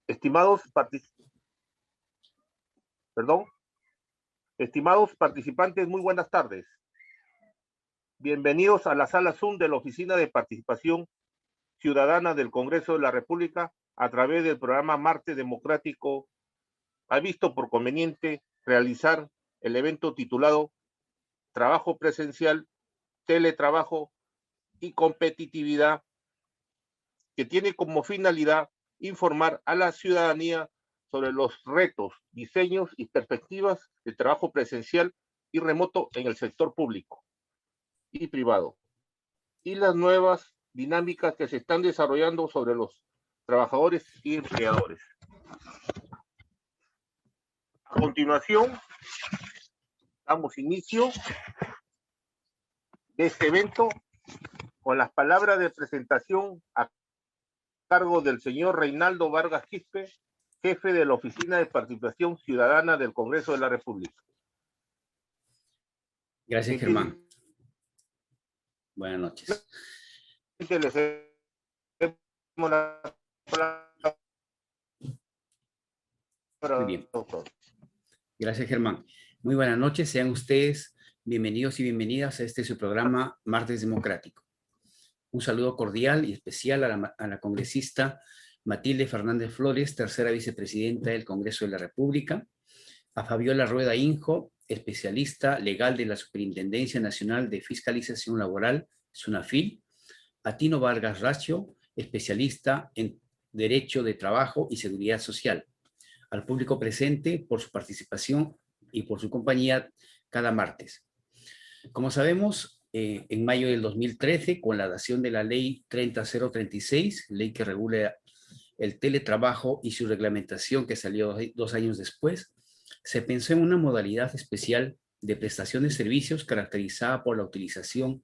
Estimados participantes, muy buenas tardes. Bienvenidos a la sala Zoom de la Oficina de Participación Ciudadana del Congreso de la República a través del programa Martes Democrático. Ha visto por conveniente realizar el evento titulado Trabajo Presencial, Teletrabajo y Competitividad, que tiene como finalidad informar a la ciudadanía sobre los retos, diseños y perspectivas de trabajo presencial y remoto en el sector público y privado, y las nuevas dinámicas que se están desarrollando sobre los trabajadores y empleadores. A continuación, damos inicio de este evento con las palabras de presentación a cargo del señor Reinaldo Vargas Quispe, jefe de la Oficina de Participación Ciudadana del Congreso de la República. Gracias, Germán. Buenas noches. Muy bien. Gracias, Germán. Muy buenas noches. Sean ustedes bienvenidos y bienvenidas a su programa Martes Democrático. Un saludo cordial y especial a la congresista Matilde Fernández Flores, tercera vicepresidenta del Congreso de la República, a Fabiola Rueda Injo, especialista legal de la Superintendencia Nacional de Fiscalización Laboral, SUNAFIL, a Tino Vargas Racio, especialista en Derecho de Trabajo y Seguridad Social, al público presente por su participación y por su compañía cada martes. Como sabemos, en mayo del 2013, con la dación de la Ley 30036, ley que regula el teletrabajo y su reglamentación que salió 2 años después, se pensó en una modalidad especial de prestación de servicios caracterizada por la utilización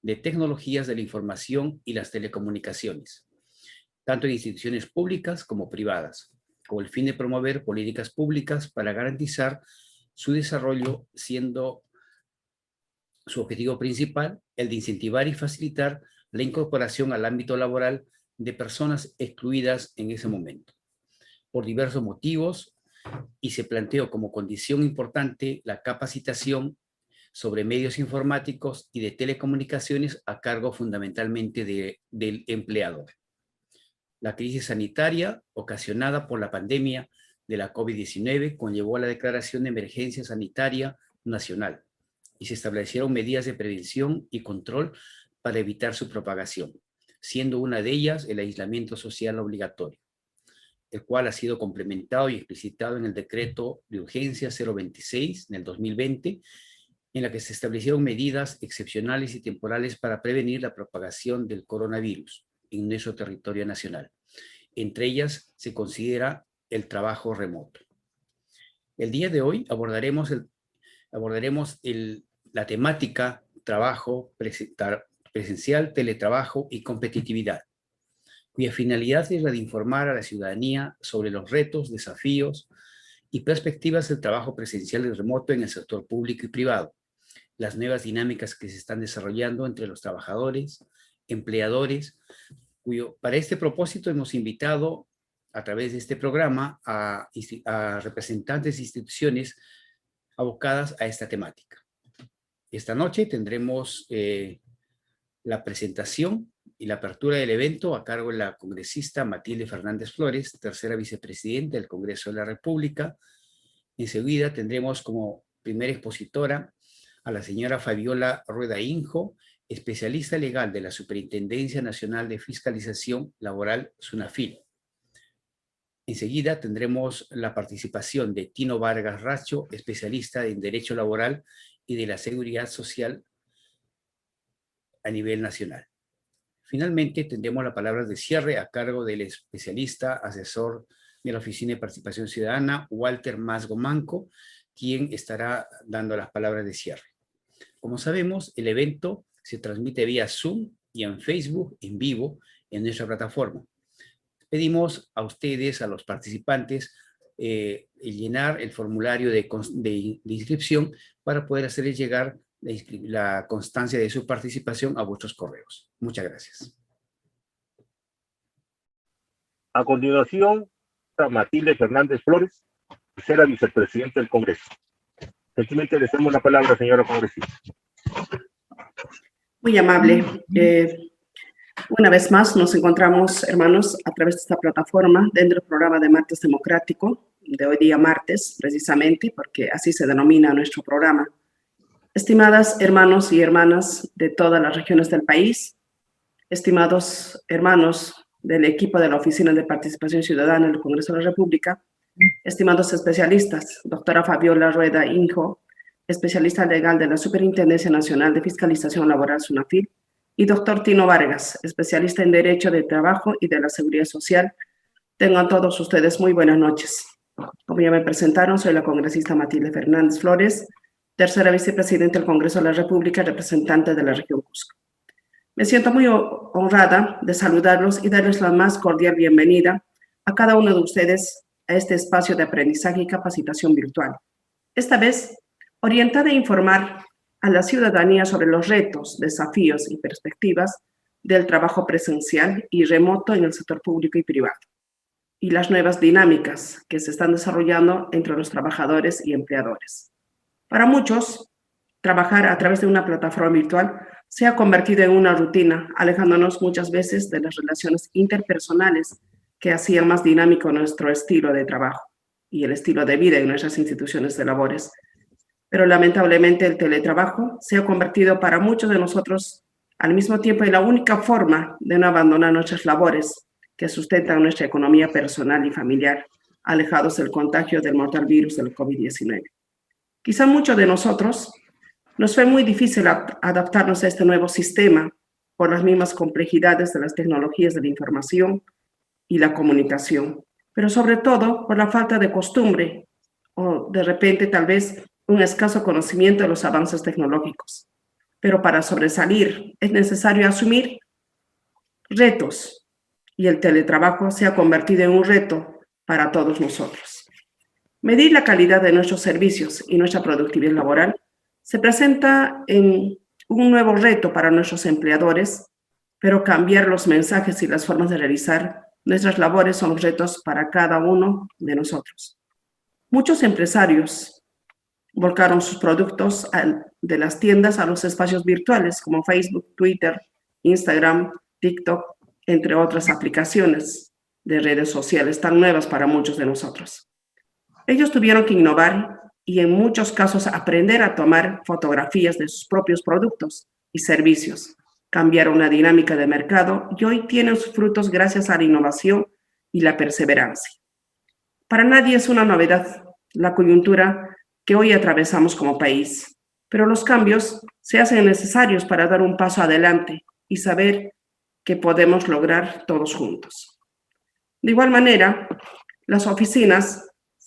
de tecnologías de la información y las telecomunicaciones, tanto en instituciones públicas como privadas, con el fin de promover políticas públicas para garantizar su desarrollo, siendo su objetivo principal el de incentivar y facilitar la incorporación al ámbito laboral de personas excluidas en ese momento, por diversos motivos, y se planteó como condición importante la capacitación sobre medios informáticos y de telecomunicaciones a cargo fundamentalmente del empleador. La crisis sanitaria ocasionada por la pandemia de la COVID-19 conllevó a la declaración de emergencia sanitaria nacional y se establecieron medidas de prevención y control para evitar su propagación, siendo una de ellas el aislamiento social obligatorio, el cual ha sido complementado y explicitado en el decreto de urgencia 026 en el 2020, en la que se establecieron medidas excepcionales y temporales para prevenir la propagación del coronavirus en nuestro territorio nacional. Entre ellas se considera el trabajo remoto. El día de hoy abordaremos la temática trabajo presencial, teletrabajo y competitividad, cuya finalidad es la de informar a la ciudadanía sobre los retos, desafíos y perspectivas del trabajo presencial y remoto en el sector público y privado, las nuevas dinámicas que se están desarrollando entre los trabajadores, empleadores, para este propósito hemos invitado a través de este programa a representantes de instituciones abocadas a esta temática. Esta noche tendremos la presentación y la apertura del evento a cargo de la congresista Matilde Fernández Flores, tercera vicepresidenta del Congreso de la República. Enseguida tendremos como primera expositora a la señora Fabiola Rueda Injo, especialista legal de la Superintendencia Nacional de Fiscalización Laboral, SUNAFIL. Enseguida tendremos la participación de Tino Vargas Racio, especialista en Derecho Laboral y de la Seguridad Social a nivel nacional. Finalmente, tendremos las palabras de cierre a cargo del especialista asesor de la Oficina de Participación Ciudadana, Walter Masgo Manco, quien estará dando las palabras de cierre. Como sabemos, el evento se transmite vía Zoom y en Facebook en vivo en nuestra plataforma. Pedimos a ustedes, a los participantes, llenar el formulario de inscripción para poder hacerles llegar la constancia de su participación a vuestros correos. Muchas gracias. A continuación, Matilde Fernández Flores, tercera vicepresidenta del Congreso. Gentilmente le damos la palabra, señora congresista. Muy amable. Una vez más nos encontramos, hermanos, a través de esta plataforma dentro del programa de Martes Democrático, de hoy día martes, precisamente, porque así se denomina nuestro programa. Estimadas hermanos y hermanas de todas las regiones del país, estimados hermanos del equipo de la Oficina de Participación Ciudadana del Congreso de la República, estimados especialistas, doctora Fabiola Rueda Injo, especialista legal de la Superintendencia Nacional de Fiscalización Laboral, SUNAFIL, y doctor Tino Vargas, especialista en Derecho de Trabajo y de la Seguridad Social. Tengan todos ustedes muy buenas noches. Como ya me presentaron, soy la congresista Matilde Fernández Flores, tercera vicepresidenta del Congreso de la República, representante de la región Cusco. Me siento muy honrada de saludarlos y darles la más cordial bienvenida a cada uno de ustedes a este espacio de aprendizaje y capacitación virtual. Esta vez, orientada a informar a la ciudadanía sobre los retos, desafíos y perspectivas del trabajo presencial y remoto en el sector público y privado, y las nuevas dinámicas que se están desarrollando entre los trabajadores y empleadores. Para muchos, trabajar a través de una plataforma virtual se ha convertido en una rutina, alejándonos muchas veces de las relaciones interpersonales que hacían más dinámico nuestro estilo de trabajo y el estilo de vida en nuestras instituciones de labores. Pero lamentablemente el teletrabajo se ha convertido para muchos de nosotros al mismo tiempo en la única forma de no abandonar nuestras labores que sustentan nuestra economía personal y familiar, alejados del contagio del mortal virus del COVID-19. Quizá muchos de nosotros nos fue muy difícil adaptarnos a este nuevo sistema por las mismas complejidades de las tecnologías de la información y la comunicación, pero sobre todo por la falta de costumbre o de repente tal vez un escaso conocimiento de los avances tecnológicos. Pero para sobresalir es necesario asumir retos y el teletrabajo se ha convertido en un reto para todos nosotros. Medir la calidad de nuestros servicios y nuestra productividad laboral se presenta en un nuevo reto para nuestros empleadores, pero cambiar los mensajes y las formas de realizar nuestras labores son retos para cada uno de nosotros. Muchos empresarios volcaron sus productos de las tiendas a los espacios virtuales como Facebook, Twitter, Instagram, TikTok, entre otras aplicaciones de redes sociales tan nuevas para muchos de nosotros. Ellos tuvieron que innovar y en muchos casos aprender a tomar fotografías de sus propios productos y servicios, cambiaron una dinámica de mercado y hoy tienen sus frutos gracias a la innovación y la perseverancia. Para nadie es una novedad la coyuntura que hoy atravesamos como país, pero los cambios se hacen necesarios para dar un paso adelante y saber que podemos lograr todos juntos. De igual manera, las oficinas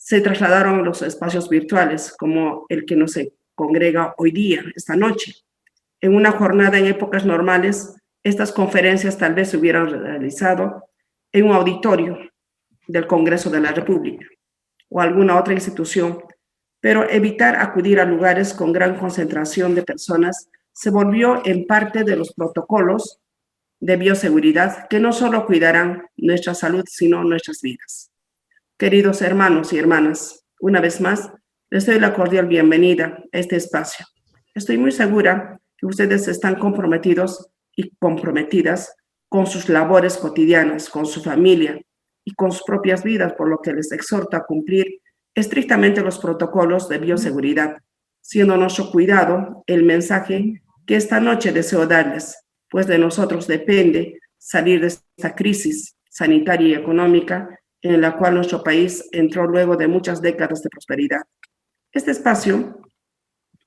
se trasladaron a los espacios virtuales, como el que nos congrega hoy día, esta noche. En una jornada en épocas normales, estas conferencias tal vez se hubieran realizado en un auditorio del Congreso de la República o alguna otra institución, pero evitar acudir a lugares con gran concentración de personas se volvió en parte de los protocolos de bioseguridad que no solo cuidarán nuestra salud, sino nuestras vidas. Queridos hermanos y hermanas, una vez más, les doy la cordial bienvenida a este espacio. Estoy muy segura que ustedes están comprometidos y comprometidas con sus labores cotidianas, con su familia y con sus propias vidas, por lo que les exhorto a cumplir estrictamente los protocolos de bioseguridad, siendo nuestro cuidado el mensaje que esta noche deseo darles, pues de nosotros depende salir de esta crisis sanitaria y económica en la cual nuestro país entró luego de muchas décadas de prosperidad. Este espacio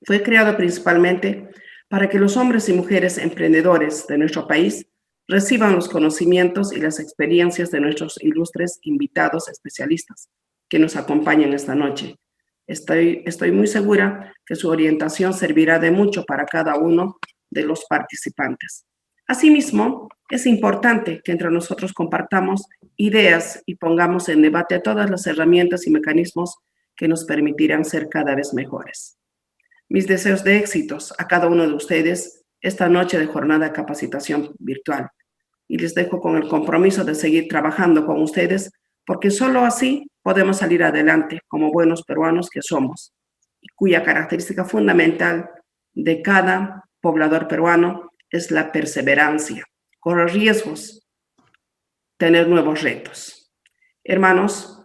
fue creado principalmente para que los hombres y mujeres emprendedores de nuestro país reciban los conocimientos y las experiencias de nuestros ilustres invitados especialistas que nos acompañan esta noche. Estoy muy segura que su orientación servirá de mucho para cada uno de los participantes. Asimismo, es importante que entre nosotros compartamos ideas y pongamos en debate todas las herramientas y mecanismos que nos permitirán ser cada vez mejores. Mis deseos de éxitos a cada uno de ustedes esta noche de jornada de capacitación virtual y les dejo con el compromiso de seguir trabajando con ustedes porque solo así podemos salir adelante como buenos peruanos que somos, y cuya característica fundamental de cada poblador peruano es la perseverancia, correr riesgos, tener nuevos retos. Hermanos,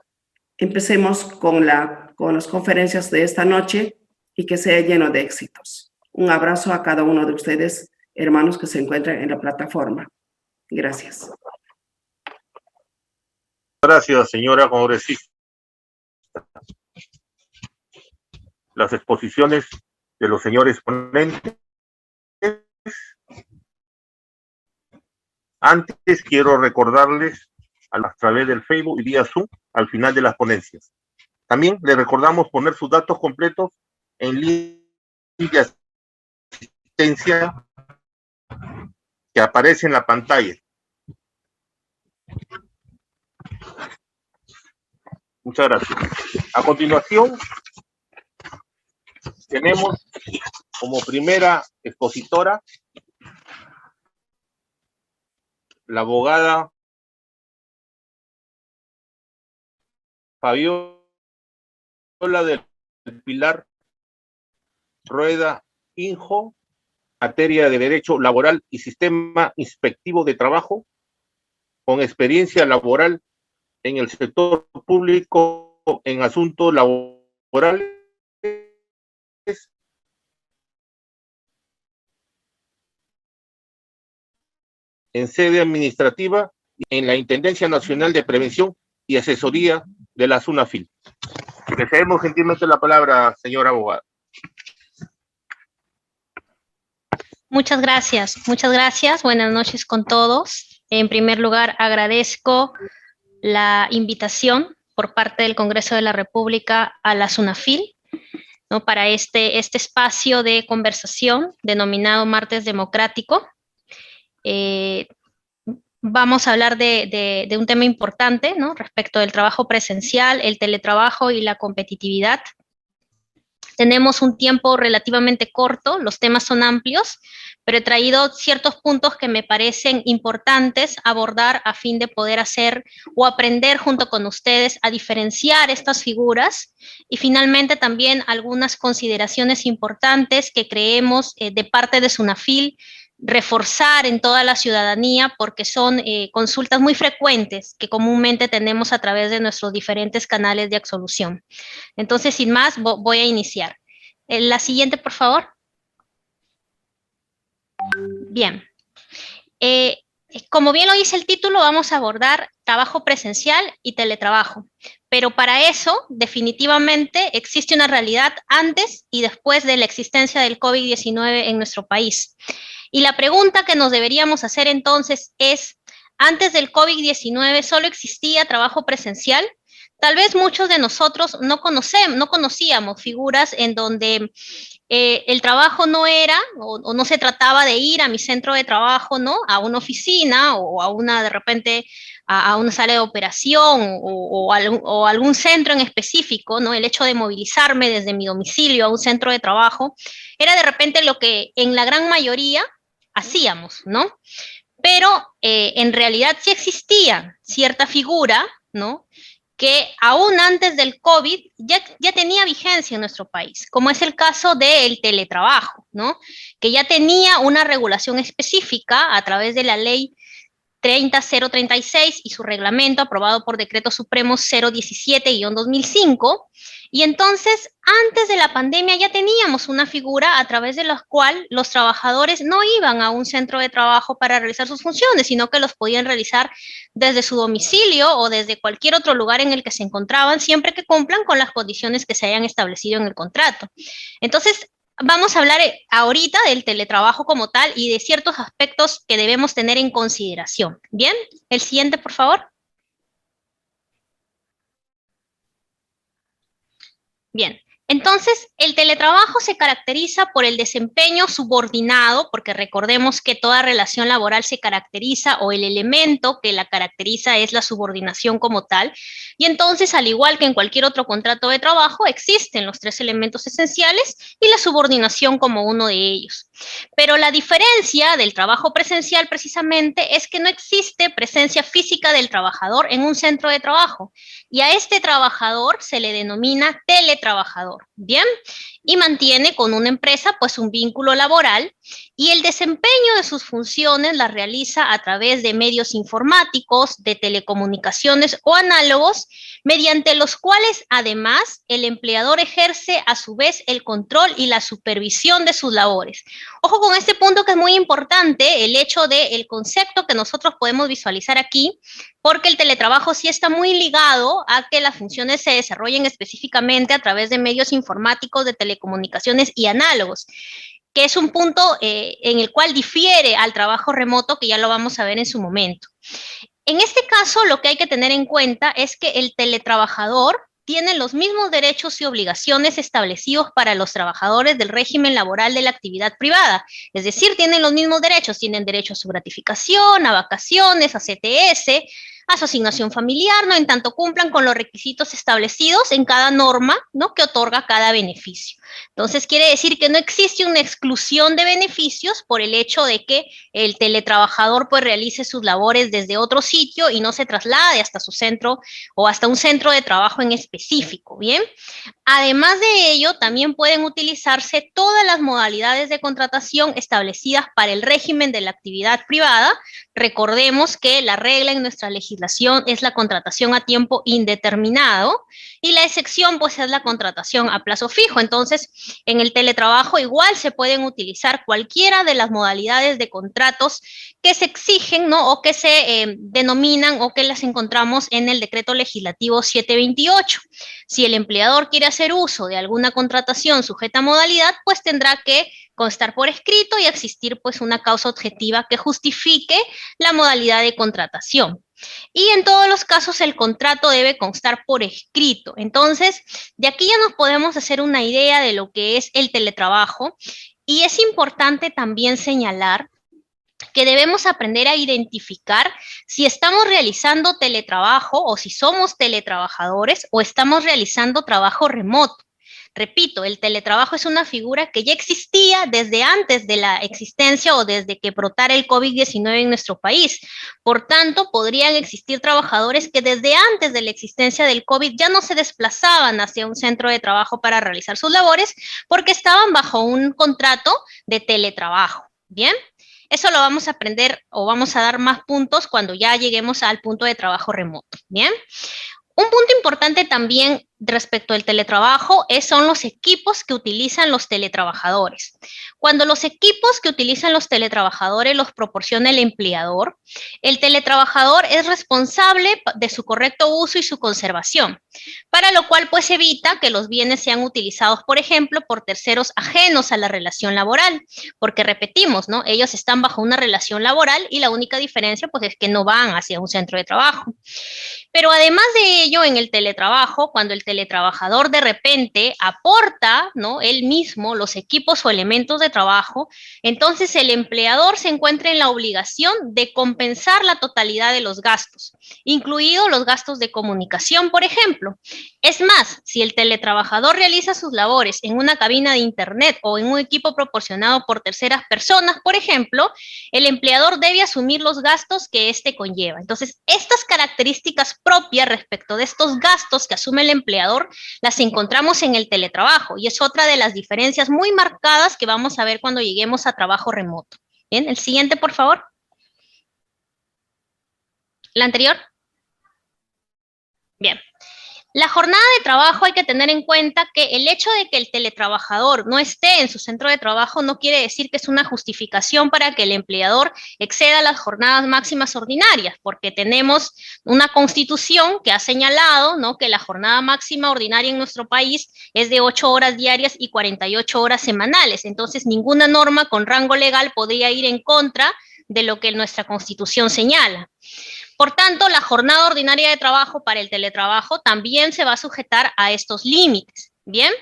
empecemos con las conferencias de esta noche y que sea lleno de éxitos. Un abrazo a cada uno de ustedes, hermanos que se encuentran en la plataforma. Gracias. Gracias, señora congresista. Las exposiciones de los señores ponentes. Antes quiero recordarles a través del Facebook y vía Zoom al final de las ponencias. También les recordamos poner sus datos completos en línea de asistencia que aparece en la pantalla. Muchas gracias. A continuación, tenemos como primera expositora la abogada Fabiola del Pilar Rueda Injo, materia de Derecho Laboral y Sistema Inspectivo de Trabajo, con experiencia laboral en el sector público en asuntos laborales en sede administrativa en la Intendencia Nacional de Prevención y Asesoría de la SUNAFIL. Le cedemos gentilmente la palabra, señora abogada. Muchas gracias, muchas gracias. Buenas noches con todos. En primer lugar, agradezco la invitación por parte del Congreso de la República a la SUNAFIL, ¿no?, para este espacio de conversación denominado Martes Democrático. Vamos a hablar de un tema importante, ¿no?, respecto del trabajo presencial, el teletrabajo y la competitividad. Tenemos un tiempo relativamente corto, los temas son amplios, pero he traído ciertos puntos que me parecen importantes abordar a fin de poder hacer o aprender junto con ustedes a diferenciar estas figuras, y finalmente también algunas consideraciones importantes que creemos de parte de SUNAFIL reforzar en toda la ciudadanía, porque son consultas muy frecuentes que comúnmente tenemos a través de nuestros diferentes canales de absolución. Entonces, sin más, voy a iniciar. La siguiente, por favor. Bien. Como bien lo dice el título, vamos a abordar trabajo presencial y teletrabajo. Pero para eso, definitivamente, existe una realidad antes y después de la existencia del COVID-19 en nuestro país. Y la pregunta que nos deberíamos hacer entonces es, ¿antes del COVID-19 solo existía trabajo presencial? Tal vez muchos de nosotros no conocíamos figuras en donde el trabajo no era o no se trataba de ir a mi centro de trabajo, ¿no?, a una oficina o a una, de repente, a una sala de operación o algún centro en específico, ¿no? El hecho de movilizarme desde mi domicilio a un centro de trabajo era de repente lo que en la gran mayoría hacíamos, ¿no? Pero en realidad sí existía cierta figura, ¿no?, que aún antes del COVID ya tenía vigencia en nuestro país, como es el caso del teletrabajo, ¿no?, que ya tenía una regulación específica a través de la ley 30036 y su reglamento aprobado por Decreto Supremo 017-2005, y entonces antes de la pandemia ya teníamos una figura a través de la cual los trabajadores no iban a un centro de trabajo para realizar sus funciones, sino que los podían realizar desde su domicilio o desde cualquier otro lugar en el que se encontraban, siempre que cumplan con las condiciones que se hayan establecido en el contrato. Entonces, vamos a hablar ahorita del teletrabajo como tal y de ciertos aspectos que debemos tener en consideración. Bien, el siguiente, por favor. Bien, Entonces, el teletrabajo se caracteriza por el desempeño subordinado, porque recordemos que toda relación laboral se caracteriza, o el elemento que la caracteriza es la subordinación como tal, y entonces, al igual que en cualquier otro contrato de trabajo, existen los tres elementos esenciales y la subordinación como uno de ellos. Pero la diferencia del trabajo presencial precisamente es que no existe presencia física del trabajador en un centro de trabajo, y a este trabajador se le denomina teletrabajador. Bien, y mantiene con una empresa pues un vínculo laboral, y el desempeño de sus funciones las realiza a través de medios informáticos, de telecomunicaciones o análogos, mediante los cuales además el empleador ejerce a su vez el control y la supervisión de sus labores. Ojo con este punto, que es muy importante, el hecho del concepto que nosotros podemos visualizar aquí, porque el teletrabajo sí está muy ligado a que las funciones se desarrollen específicamente a través de medios informáticos, de telecomunicaciones y análogos, que es un punto en el cual difiere al trabajo remoto, que ya lo vamos a ver en su momento. En este caso, lo que hay que tener en cuenta es que el teletrabajador tiene los mismos derechos y obligaciones establecidos para los trabajadores del régimen laboral de la actividad privada. Es decir, tienen los mismos derechos, tienen derecho a su gratificación, a vacaciones, a CTS, a su asignación familiar, ¿no? En tanto cumplan con los requisitos establecidos en cada norma, ¿no?, que otorga cada beneficio. Entonces, quiere decir que no existe una exclusión de beneficios por el hecho de que el teletrabajador pues realice sus labores desde otro sitio y no se traslade hasta su centro o hasta un centro de trabajo en específico, ¿bien? Además de ello, también pueden utilizarse todas las modalidades de contratación establecidas para el régimen de la actividad privada. Recordemos que la regla en nuestra legislación es la contratación a tiempo indeterminado, y la excepción pues es la contratación a plazo fijo. Entonces, en el teletrabajo igual se pueden utilizar cualquiera de las modalidades de contratos que se exigen, ¿no?, o que se denominan, o que las encontramos en el decreto legislativo 728. Si el empleador quiere hacer uso de alguna contratación sujeta a modalidad, pues tendrá que constar por escrito y existir pues una causa objetiva que justifique la modalidad de contratación. Y en todos los casos el contrato debe constar por escrito. Entonces, de aquí ya nos podemos hacer una idea de lo que es el teletrabajo, y es importante también señalar que debemos aprender a identificar si estamos realizando teletrabajo o si somos teletrabajadores o estamos realizando trabajo remoto. Repito, el teletrabajo es una figura que ya existía desde antes de la existencia o desde que brotara el COVID-19 en nuestro país. Por tanto, podrían existir trabajadores que desde antes de la existencia del COVID ya no se desplazaban hacia un centro de trabajo para realizar sus labores porque estaban bajo un contrato de teletrabajo. ¿Bien? Eso lo vamos a aprender, o vamos a dar más puntos cuando ya lleguemos al punto de trabajo remoto. ¿Bien? Un punto importante también respecto al teletrabajo son los equipos que utilizan los teletrabajadores. Cuando los equipos que utilizan los teletrabajadores los proporciona el empleador, el teletrabajador es responsable de su correcto uso y su conservación, para lo cual pues evita que los bienes sean utilizados, por ejemplo, por terceros ajenos a la relación laboral, porque repetimos, ¿no?, ellos están bajo una relación laboral y la única diferencia pues es que no van hacia un centro de trabajo. Pero además de ello, en el teletrabajo, cuando el teletrabajador de repente aporta, ¿no?, él mismo los equipos o elementos de trabajo, entonces el empleador se encuentra en la obligación de compensar la totalidad de los gastos, incluidos los gastos de comunicación, por ejemplo. Es más, si el teletrabajador realiza sus labores en una cabina de internet o en un equipo proporcionado por terceras personas, por ejemplo, el empleador debe asumir los gastos que éste conlleva. Entonces, estas características propias respecto de estos gastos que asume el empleador las encontramos en el teletrabajo, y es otra de las diferencias muy marcadas que vamos a ver cuando lleguemos a trabajo remoto. Bien, el siguiente, por favor. ¿La anterior? Bien. La jornada de trabajo, hay que tener en cuenta que el hecho de que el teletrabajador no esté en su centro de trabajo no quiere decir que es una justificación para que el empleador exceda las jornadas máximas ordinarias, porque tenemos una constitución que ha señalado, ¿no?, que la jornada máxima ordinaria en nuestro país es de 8 horas diarias y 48 horas semanales. Entonces, ninguna norma con rango legal podría ir en contra de lo que nuestra constitución señala. Por tanto, la jornada ordinaria de trabajo para el teletrabajo también se va a sujetar a estos límites. Bien,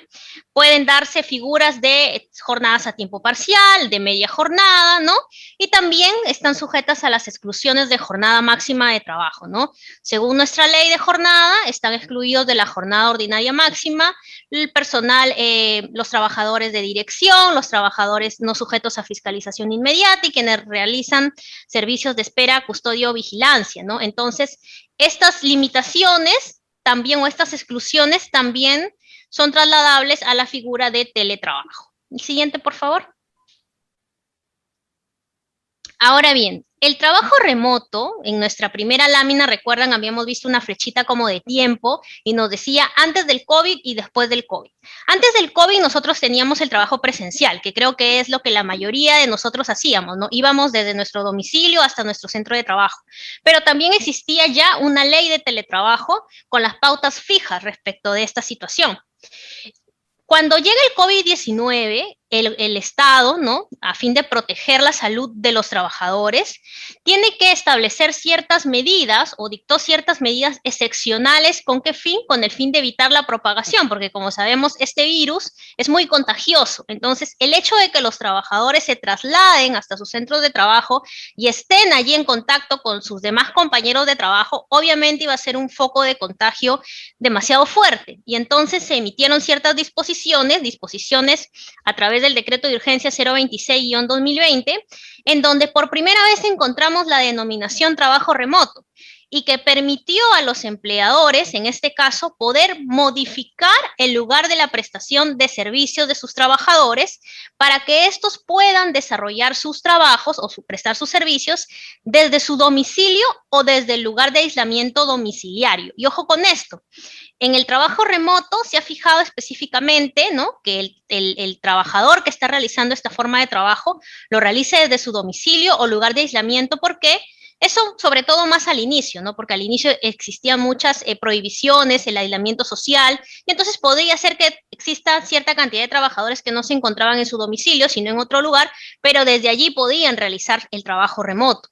pueden darse figuras de jornadas a tiempo parcial, de media jornada, ¿no? Y también están sujetas a las exclusiones de jornada máxima de trabajo, ¿no? Según nuestra ley de jornada, están excluidos de la jornada ordinaria máxima el personal, los trabajadores de dirección, los trabajadores no sujetos a fiscalización inmediata y quienes realizan servicios de espera, custodia o vigilancia, ¿no? Entonces, estas limitaciones también, o estas exclusiones también son trasladables a la figura de teletrabajo. El siguiente, por favor. Ahora bien, el trabajo remoto, en nuestra primera lámina, recuerdan, habíamos visto una flechita como de tiempo y nos decía antes del COVID y después del COVID. Antes del COVID nosotros teníamos el trabajo presencial, que creo que es lo que la mayoría de nosotros hacíamos, ¿no? Íbamos desde nuestro domicilio hasta nuestro centro de trabajo. Pero también existía ya una ley de teletrabajo con las pautas fijas respecto de esta situación. Cuando llega el COVID-19, el Estado, ¿no?, a fin de proteger la salud de los trabajadores, tiene que establecer ciertas medidas o dictó ciertas medidas excepcionales. ¿Con qué fin? Con el fin de evitar la propagación, porque como sabemos, este virus es muy contagioso. Entonces, el hecho de que los trabajadores se trasladen hasta sus centros de trabajo y estén allí en contacto con sus demás compañeros de trabajo, obviamente iba a ser un foco de contagio demasiado fuerte. Y entonces se emitieron ciertas disposiciones a través del decreto de urgencia 026-2020, en donde por primera vez encontramos la denominación trabajo remoto y que permitió a los empleadores, en este caso, poder modificar el lugar de la prestación de servicios de sus trabajadores para que estos puedan desarrollar sus trabajos o prestar sus servicios desde su domicilio o desde el lugar de aislamiento domiciliario. Y ojo con esto, en el trabajo remoto se ha fijado específicamente, ¿no?, que el trabajador que está realizando esta forma de trabajo lo realice desde su domicilio o lugar de aislamiento. ¿Por qué? Eso sobre todo más al inicio, ¿no? Porque al inicio existían muchas prohibiciones, el aislamiento social, y entonces podría ser que exista cierta cantidad de trabajadores que no se encontraban en su domicilio, sino en otro lugar, pero desde allí podían realizar el trabajo remoto.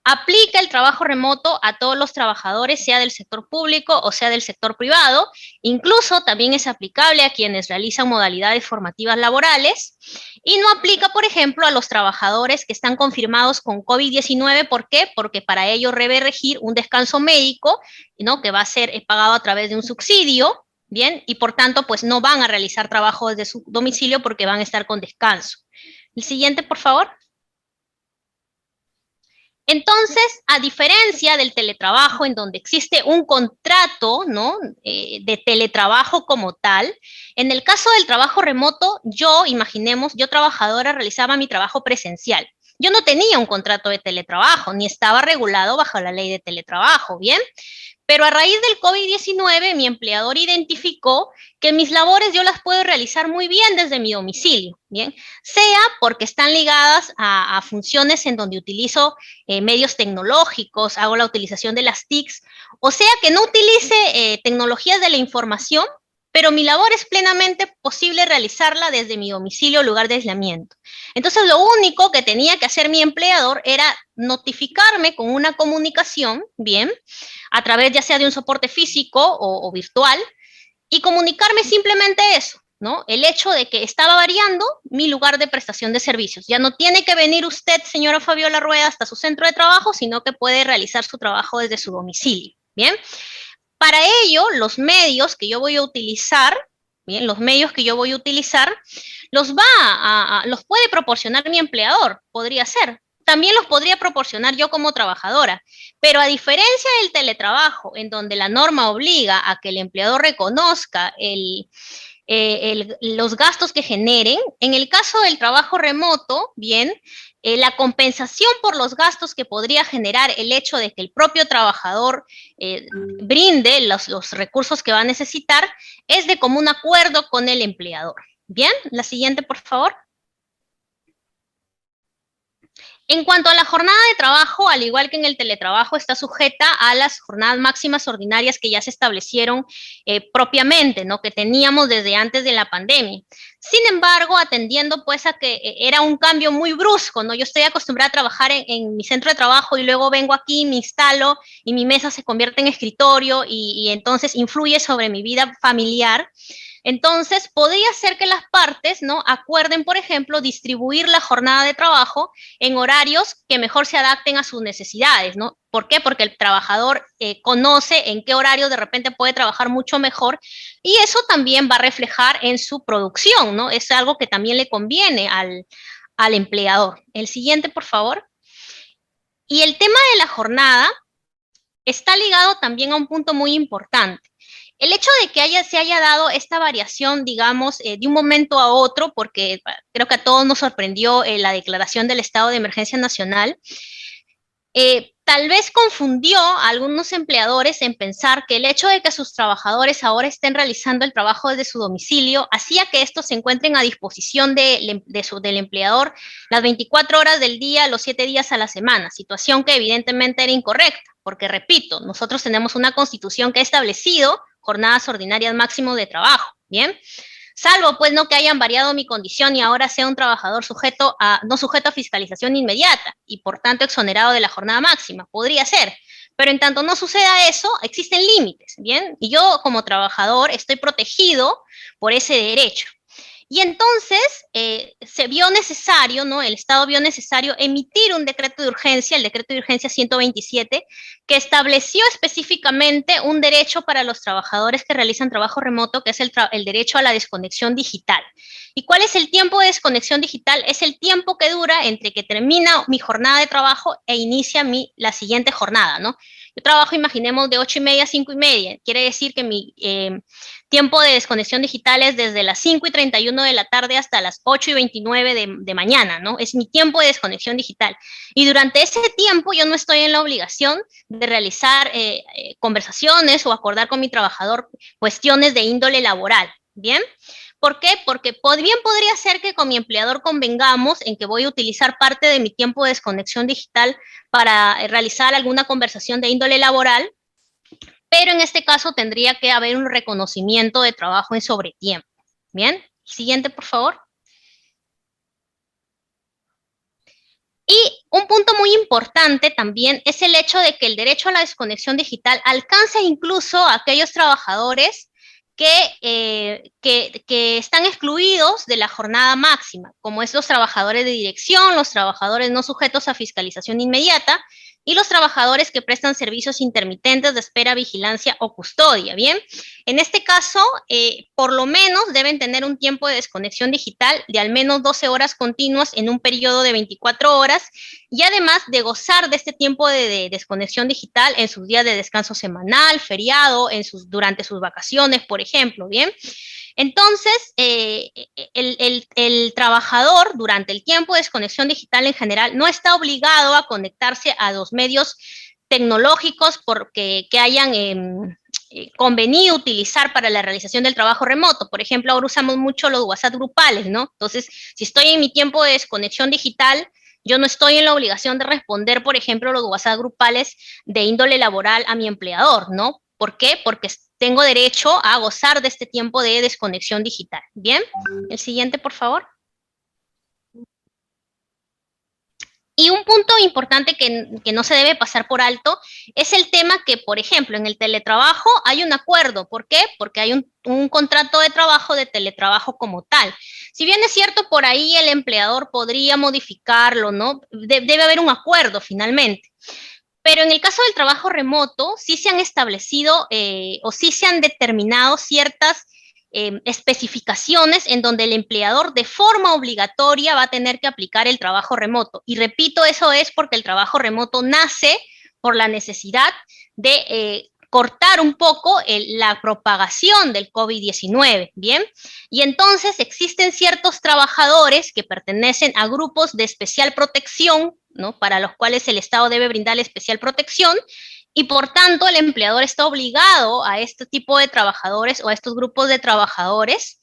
Aplica el trabajo remoto a todos los trabajadores, sea del sector público o sea del sector privado. Incluso también es aplicable a quienes realizan modalidades formativas laborales. Y no aplica, por ejemplo, a los trabajadores que están confirmados con COVID-19. ¿Por qué? Porque para ello debe regir un descanso médico, ¿no?, que va a ser pagado a través de un subsidio, ¿bien? Y por tanto, pues no van a realizar trabajo desde su domicilio porque van a estar con descanso. El siguiente, por favor. Entonces, a diferencia del teletrabajo, en donde existe un contrato, ¿no?, de teletrabajo como tal, en el caso del trabajo remoto, imaginemos, yo trabajadora realizaba mi trabajo presencial. Yo no tenía un contrato de teletrabajo, ni estaba regulado bajo la ley de teletrabajo, ¿bien? Pero a raíz del COVID-19, mi empleador identificó que mis labores yo las puedo realizar muy bien desde mi domicilio, ¿bien? Sea porque están ligadas a funciones en donde utilizo medios tecnológicos, hago la utilización de las TICs, o sea que no utilice tecnologías de la información, pero mi labor es plenamente posible realizarla desde mi domicilio o lugar de aislamiento. Entonces, lo único que tenía que hacer mi empleador era notificarme con una comunicación, ¿bien?, a través ya sea de un soporte físico o virtual, y comunicarme simplemente eso, ¿no? El hecho de que estaba variando mi lugar de prestación de servicios. Ya no tiene que venir usted, señora Fabiola Rueda, hasta su centro de trabajo, sino que puede realizar su trabajo desde su domicilio, ¿bien? Para ello, los medios que yo voy a utilizar, ¿bien?, los los puede proporcionar mi empleador, podría ser. También los podría proporcionar yo como trabajadora, pero a diferencia del teletrabajo, en donde la norma obliga a que el empleador reconozca los gastos que generen, en el caso del trabajo remoto, bien, la compensación por los gastos que podría generar el hecho de que el propio trabajador brinde los recursos que va a necesitar es de común acuerdo con el empleador. Bien, la siguiente, por favor. En cuanto a la jornada de trabajo, al igual que en el teletrabajo, está sujeta a las jornadas máximas ordinarias que ya se establecieron propiamente, ¿no?, que teníamos desde antes de la pandemia. Sin embargo, atendiendo pues a que era un cambio muy brusco, ¿no? Yo estoy acostumbrada a trabajar en mi centro de trabajo y luego vengo aquí, me instalo y mi mesa se convierte en escritorio y entonces influye sobre mi vida familiar. Entonces, podría ser que las partes, ¿no?, acuerden, por ejemplo, distribuir la jornada de trabajo en horarios que mejor se adapten a sus necesidades, ¿no? ¿Por qué? Porque el trabajador conoce en qué horario de repente puede trabajar mucho mejor, y eso también va a reflejar en su producción, ¿no? Es algo que también le conviene al empleador. El siguiente, por favor. Y el tema de la jornada está ligado también a un punto muy importante. El hecho de que se haya dado esta variación, digamos, de un momento a otro, porque creo que a todos nos sorprendió la declaración del estado de emergencia nacional, tal vez confundió a algunos empleadores en pensar que el hecho de que sus trabajadores ahora estén realizando el trabajo desde su domicilio hacía que estos se encuentren a disposición del empleador las 24 horas del día, los 7 días a la semana, situación que evidentemente era incorrecta, porque repito, nosotros tenemos una constitución que ha establecido jornadas ordinarias máximo de trabajo, ¿bien? Salvo, pues, no que hayan variado mi condición y ahora sea un trabajador no sujeto a fiscalización inmediata y, por tanto, exonerado de la jornada máxima. Podría ser, pero en tanto no suceda eso, existen límites, ¿bien? Y yo, como trabajador, estoy protegido por ese derecho. Y entonces se vio necesario, ¿no? El Estado vio necesario emitir un decreto de urgencia, el decreto de urgencia 127, que estableció específicamente un derecho para los trabajadores que realizan trabajo remoto, que es el derecho a la desconexión digital. ¿Y cuál es el tiempo de desconexión digital? Es el tiempo que dura entre que termina mi jornada de trabajo e inicia la siguiente jornada, ¿no? Yo trabajo, imaginemos, de 8:30 a 5:30. Quiere decir que mi tiempo de desconexión digital es desde las 5:31 de la tarde hasta las 8:29 de mañana, ¿no? Es mi tiempo de desconexión digital. Y durante ese tiempo yo no estoy en la obligación de realizar conversaciones o acordar con mi trabajador cuestiones de índole laboral, ¿bien? ¿Por qué? Porque bien podría ser que con mi empleador convengamos en que voy a utilizar parte de mi tiempo de desconexión digital para realizar alguna conversación de índole laboral, pero en este caso tendría que haber un reconocimiento de trabajo en sobretiempo. Bien, siguiente, por favor. Y un punto muy importante también es el hecho de que el derecho a la desconexión digital alcanza incluso a aquellos trabajadores que están excluidos de la jornada máxima, como es los trabajadores de dirección, los trabajadores no sujetos a fiscalización inmediata y los trabajadores que prestan servicios intermitentes de espera, vigilancia o custodia, ¿bien? En este caso, por lo menos deben tener un tiempo de desconexión digital de al menos 12 horas continuas en un periodo de 24 horas y además de gozar de este tiempo de desconexión digital en sus días de descanso semanal, feriado, durante sus vacaciones, por ejemplo, ¿bien? Entonces, el trabajador durante el tiempo de desconexión digital en general no está obligado a conectarse a los medios tecnológicos que hayan convenido utilizar para la realización del trabajo remoto. Por ejemplo, ahora usamos mucho los WhatsApp grupales, ¿no? Entonces, si estoy en mi tiempo de desconexión digital, yo no estoy en la obligación de responder, por ejemplo, los WhatsApp grupales de índole laboral a mi empleador, ¿no? ¿Por qué? Porque tengo derecho a gozar de este tiempo de desconexión digital. Bien, el siguiente, por favor. Y un punto importante que no se debe pasar por alto es el tema que, por ejemplo, en el teletrabajo hay un acuerdo. ¿Por qué? Porque hay un contrato de trabajo de teletrabajo como tal. Si bien es cierto, por ahí el empleador podría modificarlo, ¿no? Debe haber un acuerdo finalmente. Pero en el caso del trabajo remoto, sí se han establecido o sí se han determinado ciertas especificaciones en donde el empleador de forma obligatoria va a tener que aplicar el trabajo remoto. Y repito, eso es porque el trabajo remoto nace por la necesidad de cortar un poco la propagación del COVID-19, ¿bien? Y entonces existen ciertos trabajadores que pertenecen a grupos de especial protección, ¿no? Para los cuales el Estado debe brindarle especial protección, y por tanto el empleador está obligado a este tipo de trabajadores o a estos grupos de trabajadores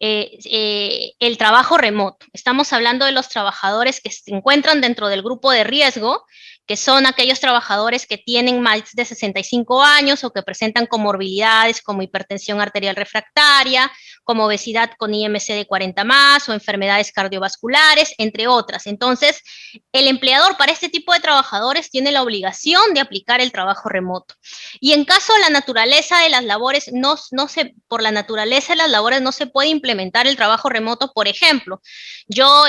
el trabajo remoto. Estamos hablando de los trabajadores que se encuentran dentro del grupo de riesgo, que son aquellos trabajadores que tienen más de 65 años o que presentan comorbilidades como hipertensión arterial refractaria, como obesidad con IMC de 40 más o enfermedades cardiovasculares, entre otras. Entonces, el empleador para este tipo de trabajadores tiene la obligación de aplicar el trabajo remoto. Y en caso de la naturaleza de las labores, por la naturaleza de las labores no se puede implementar el trabajo remoto. Por ejemplo, yo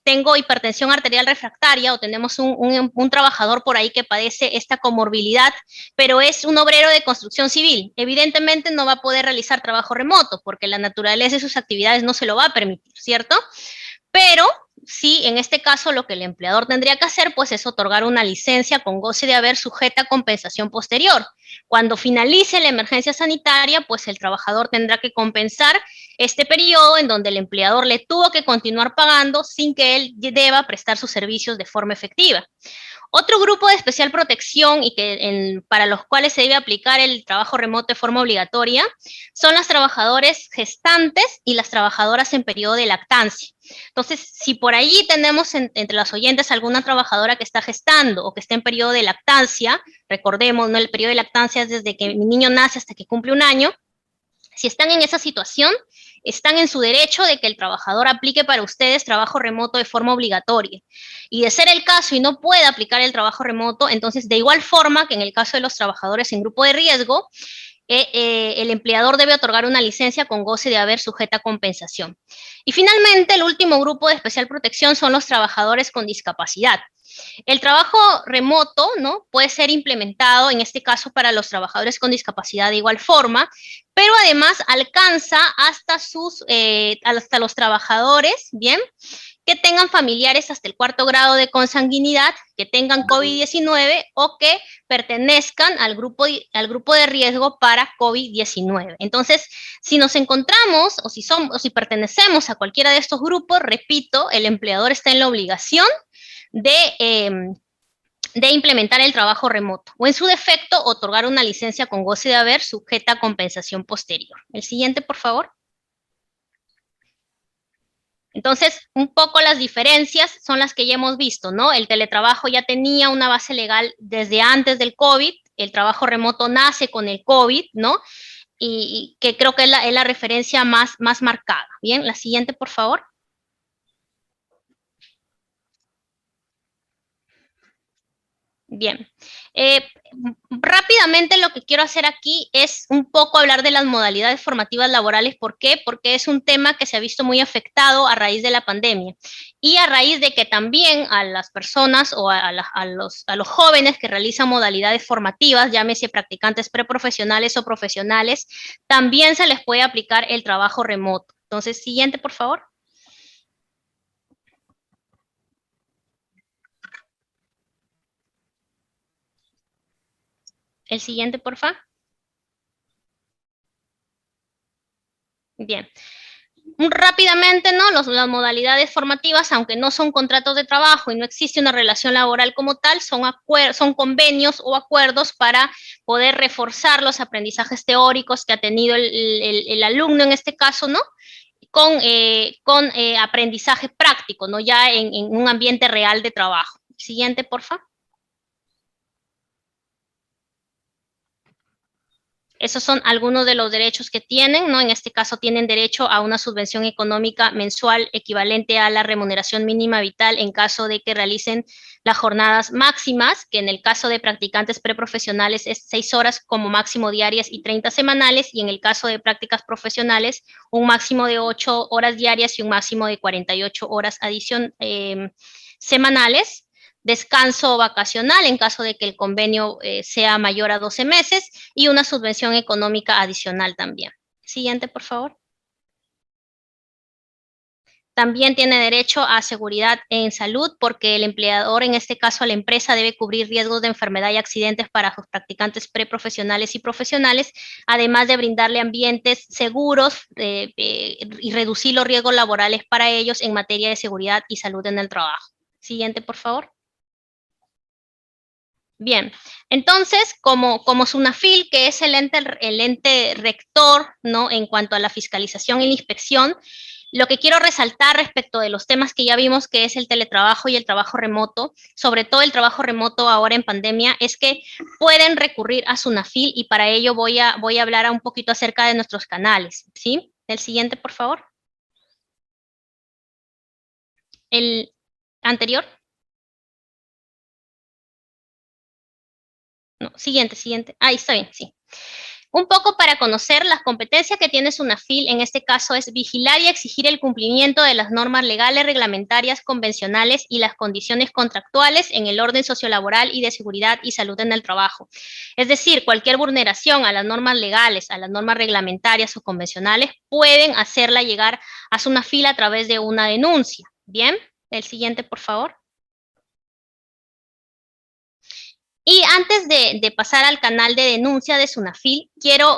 tengo hipertensión arterial refractaria o tenemos un trabajador por ahí que padece esta comorbilidad, pero es un obrero de construcción civil. Evidentemente no va a poder realizar trabajo remoto porque la naturaleza de sus actividades no se lo va a permitir, ¿cierto? Pero sí, en este caso lo que el empleador tendría que hacer pues es otorgar una licencia con goce de haber sujeta a compensación posterior. Cuando finalice la emergencia sanitaria, pues el trabajador tendrá que compensar este periodo en donde el empleador le tuvo que continuar pagando sin que él deba prestar sus servicios de forma efectiva. Otro grupo de especial protección y para los cuales se debe aplicar el trabajo remoto de forma obligatoria son las trabajadoras gestantes y las trabajadoras en periodo de lactancia. Entonces, si por allí tenemos entre las oyentes alguna trabajadora que está gestando o que está en periodo de lactancia, recordemos, ¿no? El periodo de lactancia es desde que mi niño nace hasta que cumple un año. Si están en esa situación, están en su derecho de que el trabajador aplique para ustedes trabajo remoto de forma obligatoria. Y de ser el caso y no puede aplicar el trabajo remoto, entonces de igual forma que en el caso de los trabajadores en grupo de riesgo, el empleador debe otorgar una licencia con goce de haber sujeta a compensación. Y finalmente, el último grupo de especial protección son los trabajadores con discapacidad. El trabajo remoto, ¿no?, puede ser implementado, en este caso, para los trabajadores con discapacidad de igual forma, pero además alcanza hasta los trabajadores, ¿bien?, que tengan familiares hasta el 4º grado de consanguinidad, que tengan COVID-19 o que pertenezcan al grupo de riesgo para COVID-19. Entonces, si nos encontramos o si pertenecemos a cualquiera de estos grupos, repito, el empleador está en la obligación de implementar el trabajo remoto o en su defecto otorgar una licencia con goce de haber sujeta a compensación posterior. El siguiente, por favor. Entonces, un poco las diferencias son las que ya hemos visto, ¿no? El teletrabajo ya tenía una base legal desde antes del COVID, el trabajo remoto nace con el COVID, ¿no? Y que creo que es la referencia más marcada. Bien, la siguiente, por favor. Bien, rápidamente lo que quiero hacer aquí es un poco hablar de las modalidades formativas laborales. ¿Por qué? Porque es un tema que se ha visto muy afectado a raíz de la pandemia y a raíz de que también a las personas o a los jóvenes que realizan modalidades formativas, llámese practicantes preprofesionales o profesionales, también se les puede aplicar el trabajo remoto. Entonces, siguiente, por favor. El siguiente, por favor. Bien. Rápidamente, ¿no? Las modalidades formativas, aunque no son contratos de trabajo y no existe una relación laboral como tal, son convenios o acuerdos para poder reforzar los aprendizajes teóricos que ha tenido el alumno en este caso, ¿no? Con aprendizaje práctico, ¿no? Ya en un ambiente real de trabajo. Siguiente, por favor. Esos son algunos de los derechos que tienen, ¿no? En este caso tienen derecho a una subvención económica mensual equivalente a la remuneración mínima vital en caso de que realicen las jornadas máximas, que en el caso de practicantes preprofesionales es 6 horas como máximo diarias y 30 semanales, y en el caso de prácticas profesionales un máximo de 8 horas diarias y un máximo de 48 horas semanales. Descanso vacacional en caso de que el convenio sea mayor a 12 meses y una subvención económica adicional también. Siguiente, por favor. También tiene derecho a seguridad en salud porque el empleador, en este caso la empresa, debe cubrir riesgos de enfermedad y accidentes para sus practicantes preprofesionales y profesionales, además de brindarle ambientes seguros y reducir los riesgos laborales para ellos en materia de seguridad y salud en el trabajo. Siguiente, por favor. Bien, entonces, como SUNAFIL, que es el ente rector, ¿no?, en cuanto a la fiscalización y la inspección, Lo que quiero resaltar respecto de los temas que ya vimos, que es el teletrabajo y el trabajo remoto, sobre todo el trabajo remoto ahora en pandemia, es que pueden recurrir a Sunafil, y para ello voy a hablar un poquito acerca de nuestros canales, ¿sí? El siguiente, por favor. El anterior. No, siguiente. Ahí está bien, sí. Un poco para conocer las competencias que tiene Sunafil, en este caso es vigilar y exigir el cumplimiento de las normas legales, reglamentarias, convencionales y las condiciones contractuales en el orden sociolaboral y de seguridad y salud en el trabajo. Es decir, cualquier vulneración a las normas legales, a las normas reglamentarias o convencionales, pueden hacerla llegar a Sunafil a través de una denuncia. Bien, el siguiente, por favor. Y antes de pasar al canal de denuncia de Sunafil,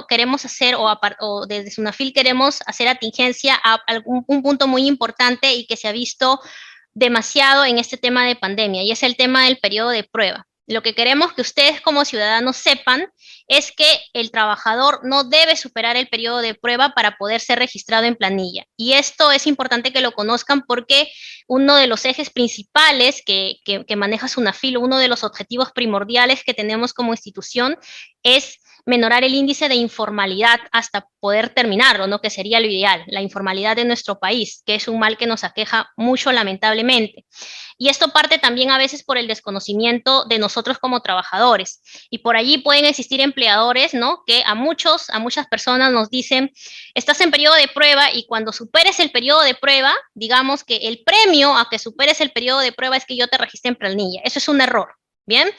queremos hacer, o desde Sunafil queremos hacer atingencia a un punto muy importante y que se ha visto demasiado en este tema de pandemia, y es el tema del periodo de prueba. Lo que queremos que ustedes como ciudadanos sepan es que el trabajador no debe superar el periodo de prueba para poder ser registrado en planilla. Y esto es importante que lo conozcan porque uno de los ejes principales que maneja Sunafil, uno de los objetivos primordiales que tenemos como institución es menorar el índice de informalidad hasta poder terminarlo, ¿no? Que sería lo ideal, la informalidad de nuestro país, que es un mal que nos aqueja mucho lamentablemente. Y esto parte también a veces por el desconocimiento de nosotros como trabajadores. Y por allí pueden existir empleadores, ¿no? Que a muchas personas nos dicen, estás en periodo de prueba y cuando superes el periodo de prueba, digamos que el premio a que superes el periodo de prueba es que yo te registre en planilla. Eso es un error, ¿bien?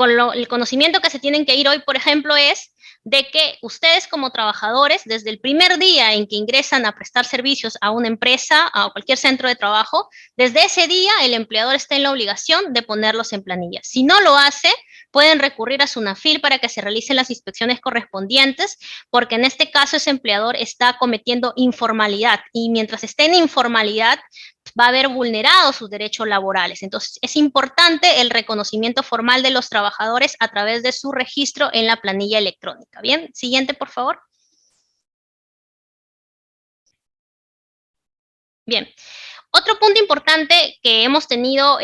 El conocimiento que se tienen que ir hoy, por ejemplo, es de que ustedes como trabajadores, desde el primer día en que ingresan a prestar servicios a una empresa, a cualquier centro de trabajo, desde ese día el empleador está en la obligación de ponerlos en planilla. Si no lo hace, pueden recurrir a Sunafil para que se realicen las inspecciones correspondientes, porque en este caso ese empleador está cometiendo informalidad, y mientras esté en informalidad va a haber vulnerado sus derechos laborales. Entonces, es importante el reconocimiento formal de los trabajadores a través de su registro en la planilla electrónica. Bien, siguiente, por favor. Bien, otro punto importante que hemos tenido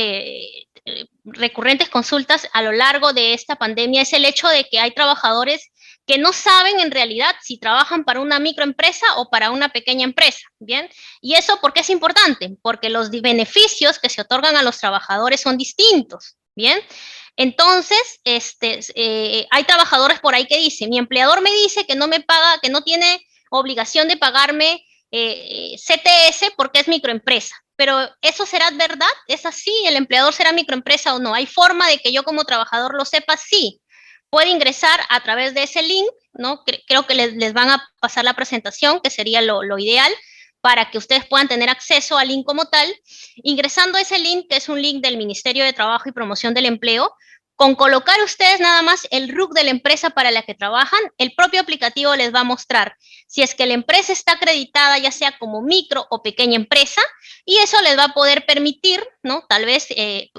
recurrentes consultas a lo largo de esta pandemia es el hecho de que hay trabajadores que no saben en realidad si trabajan para una microempresa o para una pequeña empresa, ¿bien? ¿Y eso por qué es importante? Porque los beneficios que se otorgan a los trabajadores son distintos, ¿bien? Entonces, hay trabajadores por ahí que dicen, mi empleador me dice que no me paga, que no tiene obligación de pagarme CTS porque es microempresa. Pero ¿eso será verdad? ¿Es así? ¿El empleador será microempresa o no? ¿Hay forma de que yo como trabajador lo sepa? Sí. Puede ingresar a través de ese link, ¿no? Creo que les van a pasar la presentación, que sería lo ideal, para que ustedes puedan tener acceso al link como tal. Ingresando a ese link, que es un link del Ministerio de Trabajo y Promoción del Empleo, con colocar ustedes nada más el RUC de la empresa para la que trabajan, el propio aplicativo les va a mostrar si es que la empresa está acreditada ya sea como micro o pequeña empresa, y eso les va a poder permitir, ¿no? Tal vez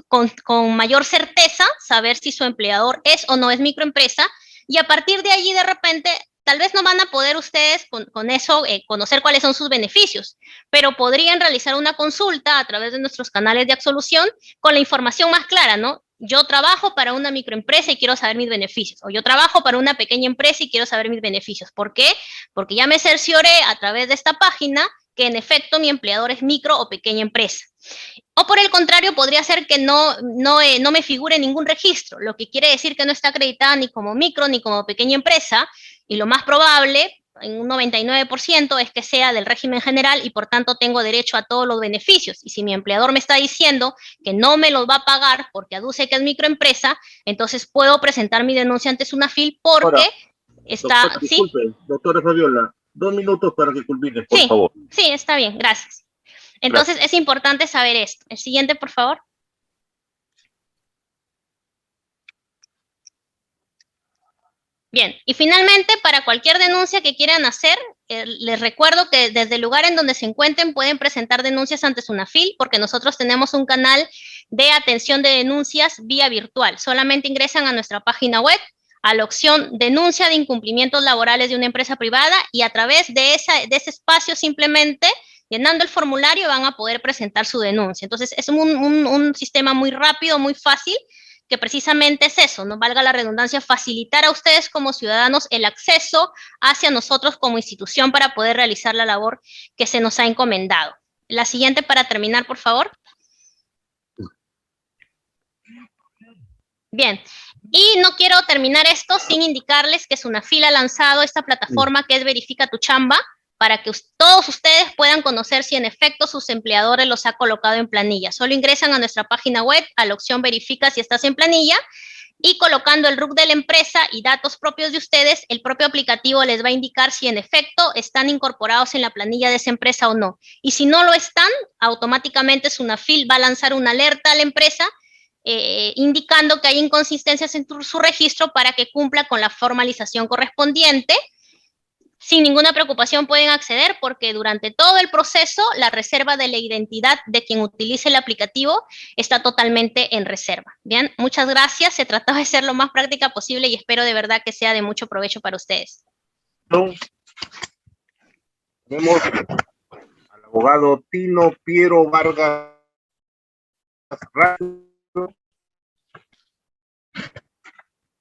con mayor certeza saber si su empleador es o no es microempresa, y a partir de allí de repente tal vez no van a poder ustedes con eso conocer cuáles son sus beneficios, pero podrían realizar una consulta a través de nuestros canales de absolución con la información más clara, ¿no? Yo trabajo para una microempresa y quiero saber mis beneficios, o yo trabajo para una pequeña empresa y quiero saber mis beneficios. ¿Por qué? Porque ya me cercioré a través de esta página que en efecto mi empleador es micro o pequeña empresa. O por el contrario, podría ser que no me figure ningún registro, lo que quiere decir que no está acreditada ni como micro ni como pequeña empresa, y lo más probable, en un 99%, es que sea del régimen general y por tanto tengo derecho a todos los beneficios. Y si mi empleador me está diciendo que no me los va a pagar porque aduce que es microempresa, entonces puedo presentar mi denuncia ante Sunafil porque ahora, está... Doctora, ¿sí? Disculpe, doctora Fabiola, 2 minutos para que culmine, por favor. Sí, está bien, gracias. Entonces es importante saber esto. El siguiente, por favor. Bien, y finalmente, para cualquier denuncia que quieran hacer, les recuerdo que desde el lugar en donde se encuentren pueden presentar denuncias ante Sunafil, porque nosotros tenemos un canal de atención de denuncias vía virtual. Solamente ingresan a nuestra página web, a la opción denuncia de incumplimientos laborales de una empresa privada, y a través de ese espacio simplemente Llenando el formulario van a poder presentar su denuncia. Entonces, es un sistema muy rápido, muy fácil, que precisamente es eso, no valga la redundancia, facilitar a ustedes como ciudadanos el acceso hacia nosotros como institución para poder realizar la labor que se nos ha encomendado. La siguiente para terminar, por favor. Bien, y no quiero terminar esto sin indicarles que Sunafil ha lanzado esta plataforma que es Verifica tu Chamba, para que todos ustedes puedan conocer si en efecto sus empleadores los ha colocado en planilla. Solo ingresan a nuestra página web, a la opción Verifica si estás en planilla, y colocando el RUC de la empresa y datos propios de ustedes, el propio aplicativo les va a indicar si en efecto están incorporados en la planilla de esa empresa o no. Y si no lo están, automáticamente Sunafil va a lanzar una alerta a la empresa indicando que hay inconsistencias en su registro para que cumpla con la formalización correspondiente. Sin ninguna preocupación pueden acceder porque durante todo el proceso la reserva de la identidad de quien utilice el aplicativo está totalmente en reserva. Bien, muchas gracias. Se trataba de ser lo más práctica posible y espero de verdad que sea de mucho provecho para ustedes. Tenemos al abogado Tino Piero Vargas,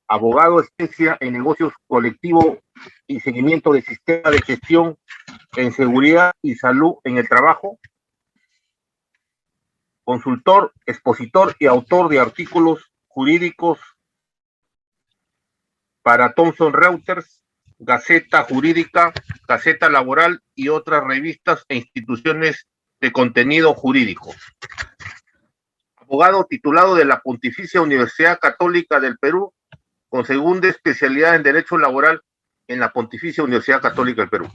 abogado especialista en negocios colectivos y seguimiento de sistema de gestión en seguridad y salud en el trabajo, consultor, expositor y autor de artículos jurídicos para Thomson Reuters, Gaceta Jurídica, Gaceta Laboral y otras revistas e instituciones de contenido jurídico. Abogado titulado de la Pontificia Universidad Católica del Perú, con segunda especialidad en Derecho Laboral en la Pontificia Universidad Católica del Perú.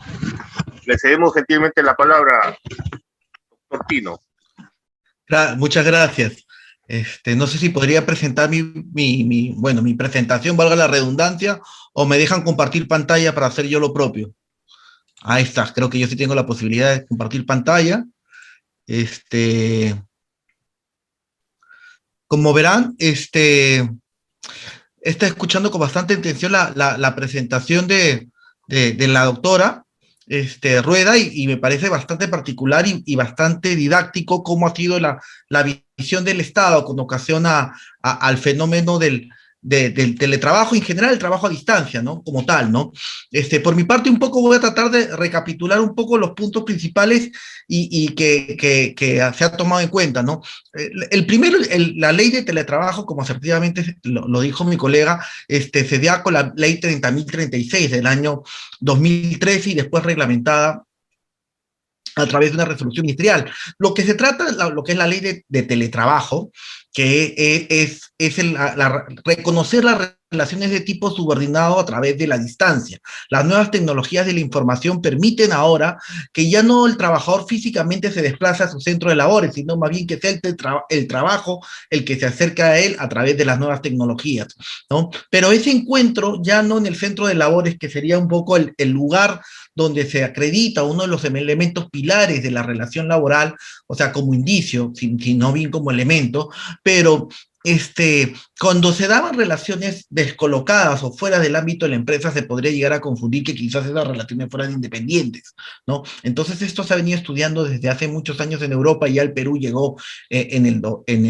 Le cedemos gentilmente la palabra, doctor Tino. Muchas gracias. No sé si podría presentar mi presentación, valga la redundancia, o me dejan compartir pantalla para hacer yo lo propio. Ahí está, creo que yo sí tengo la posibilidad de compartir pantalla. Como verán, está escuchando con bastante atención la presentación de la doctora Rueda y me parece bastante particular y bastante didáctico cómo ha sido la visión del Estado con ocasión al fenómeno del teletrabajo, en general el trabajo a distancia, ¿no? Como tal, ¿no? Por mi parte, un poco voy a tratar de recapitular un poco los puntos principales y que se ha tomado en cuenta, ¿no? El primero, la ley de teletrabajo, como asertivamente lo dijo mi colega, se da con la ley 30.036 del año 2013 y después reglamentada a través de una resolución ministerial. Lo que se trata, lo que es la ley de teletrabajo, que es reconocer las relaciones de tipo subordinado a través de la distancia. Las nuevas tecnologías de la información permiten ahora que ya no el trabajador físicamente se desplaza a su centro de labores, sino más bien que sea el trabajo el que se acerca a él a través de las nuevas tecnologías, ¿no? Pero ese encuentro ya no en el centro de labores, que sería un poco el lugar donde se acredita uno de los elementos pilares de la relación laboral, o sea, como indicio, sino bien como elemento, pero cuando se daban relaciones descolocadas o fuera del ámbito de la empresa, se podría llegar a confundir que quizás esas relaciones fueran independientes, ¿no? Entonces esto se ha venido estudiando desde hace muchos años en Europa y ya el Perú llegó en el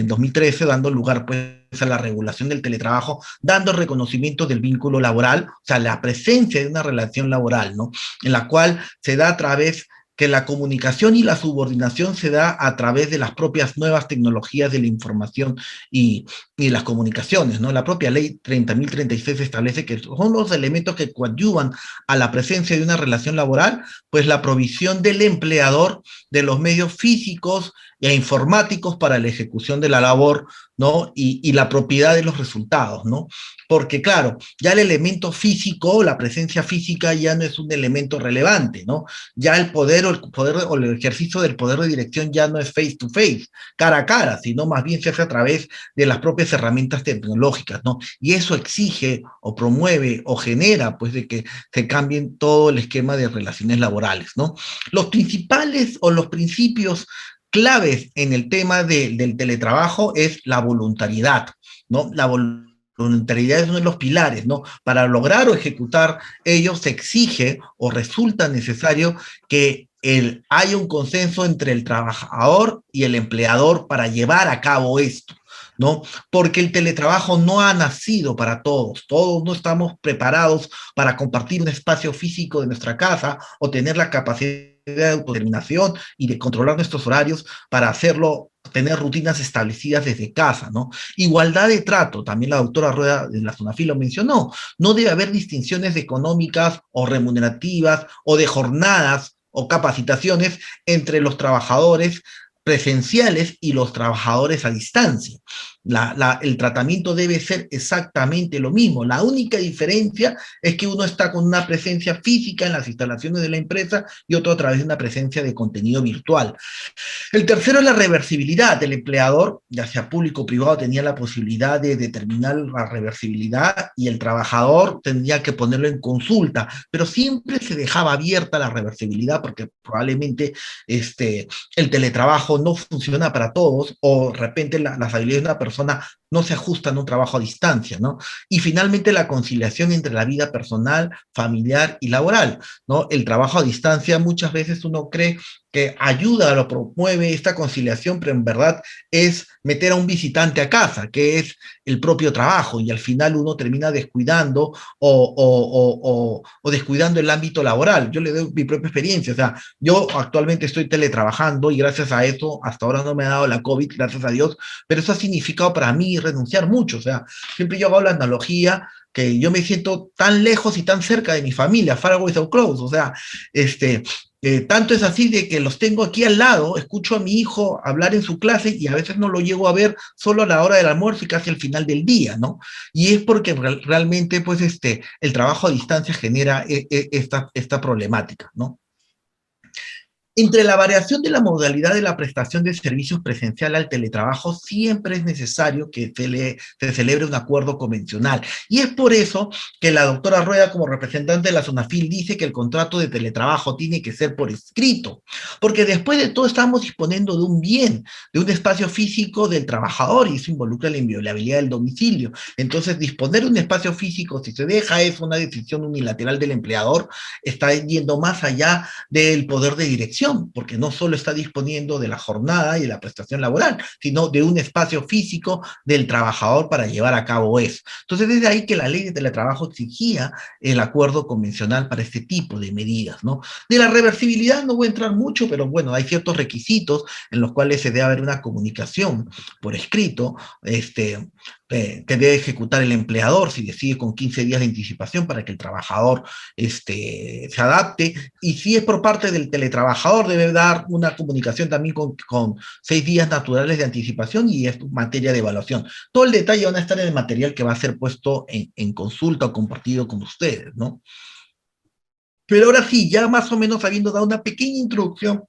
2013 dando lugar pues a la regulación del teletrabajo, dando reconocimiento del vínculo laboral, o sea, la presencia de una relación laboral, ¿no? En la cual se da a través que la comunicación y la subordinación se da a través de las propias nuevas tecnologías de la información y las comunicaciones, ¿no? La propia ley 30.036 establece que son los elementos que coadyuvan a la presencia de una relación laboral, pues la provisión del empleador de los medios físicos e informáticos para la ejecución de la labor, ¿no? Y la propiedad de los resultados, ¿no? Porque, claro, ya el elemento físico, la presencia física ya no es un elemento relevante, ¿no? Ya el poder o el ejercicio del poder de dirección ya no es face to face, cara a cara, sino más bien se hace a través de las propias herramientas tecnológicas, ¿no? Y eso exige o promueve o genera, pues, de que se cambien todo el esquema de relaciones laborales, ¿no? Los principales o los principios claves en el tema del teletrabajo es la voluntariedad, ¿no? La voluntariedad es uno de los pilares, ¿no? Para lograr o ejecutar ello se exige o resulta necesario que hay un consenso entre el trabajador y el empleador para llevar a cabo esto, ¿no? Porque el teletrabajo no ha nacido para todos. Todos no estamos preparados para compartir un espacio físico de nuestra casa o tener la capacidad de autodeterminación y de controlar nuestros horarios para hacerlo, tener rutinas establecidas desde casa, ¿no? Igualdad de trato, también la doctora Rueda de la SUNAFIL lo mencionó, no debe haber distinciones económicas o remunerativas o de jornadas o capacitaciones entre los trabajadores presenciales y los trabajadores a distancia. El tratamiento debe ser exactamente lo mismo. La única diferencia es que uno está con una presencia física en las instalaciones de la empresa y otro a través de una presencia de contenido virtual. El tercero es la reversibilidad. El empleador, ya sea público o privado, tenía la posibilidad de determinar la reversibilidad y el trabajador tendría que ponerlo en consulta, pero siempre se dejaba abierta la reversibilidad porque probablemente el teletrabajo no funciona para todos o de repente las habilidades de una persona no se ajustan a un trabajo a distancia, ¿no? Y finalmente la conciliación entre la vida personal, familiar y laboral, ¿no? El trabajo a distancia muchas veces uno cree que ayuda, lo promueve esta conciliación, pero en verdad es meter a un visitante a casa, que es el propio trabajo, y al final uno termina descuidando o descuidando el ámbito laboral. Yo le doy mi propia experiencia, o sea, yo actualmente estoy teletrabajando y gracias a eso, hasta ahora no me ha dado la COVID, gracias a Dios, pero eso ha significado para mí renunciar mucho, o sea, siempre yo hago la analogía que yo me siento tan lejos y tan cerca de mi familia, far away so close, o sea, tanto es así de que los tengo aquí al lado, escucho a mi hijo hablar en su clase y a veces no lo llego a ver solo a la hora del almuerzo y casi al final del día, ¿no? Y es porque realmente, pues, el trabajo a distancia genera esta problemática, ¿no? Entre la variación de la modalidad de la prestación de servicios presencial al teletrabajo, siempre es necesario que se celebre un acuerdo convencional. Y es por eso que la doctora Rueda, como representante de la SUNAFIL, dice que el contrato de teletrabajo tiene que ser por escrito, porque después de todo estamos disponiendo de un bien, de un espacio físico del trabajador, y eso involucra la inviolabilidad del domicilio. Entonces, disponer de un espacio físico, si se deja, es una decisión unilateral del empleador, está yendo más allá del poder de dirección, porque no solo está disponiendo de la jornada y de la prestación laboral, sino de un espacio físico del trabajador para llevar a cabo eso. Entonces, desde ahí que la ley de teletrabajo exigía el acuerdo convencional para este tipo de medidas, ¿no? De la reversibilidad no voy a entrar mucho, pero bueno, hay ciertos requisitos en los cuales se debe haber una comunicación por escrito, que debe ejecutar el empleador si decide con 15 días de anticipación para que el trabajador se adapte, y si es por parte del teletrabajador debe dar una comunicación también con 6 días naturales de anticipación, y es materia de evaluación. Todo el detalle van a estar en el material que va a ser puesto en consulta o compartido con ustedes, ¿no? Pero ahora sí, ya más o menos habiendo dado una pequeña introducción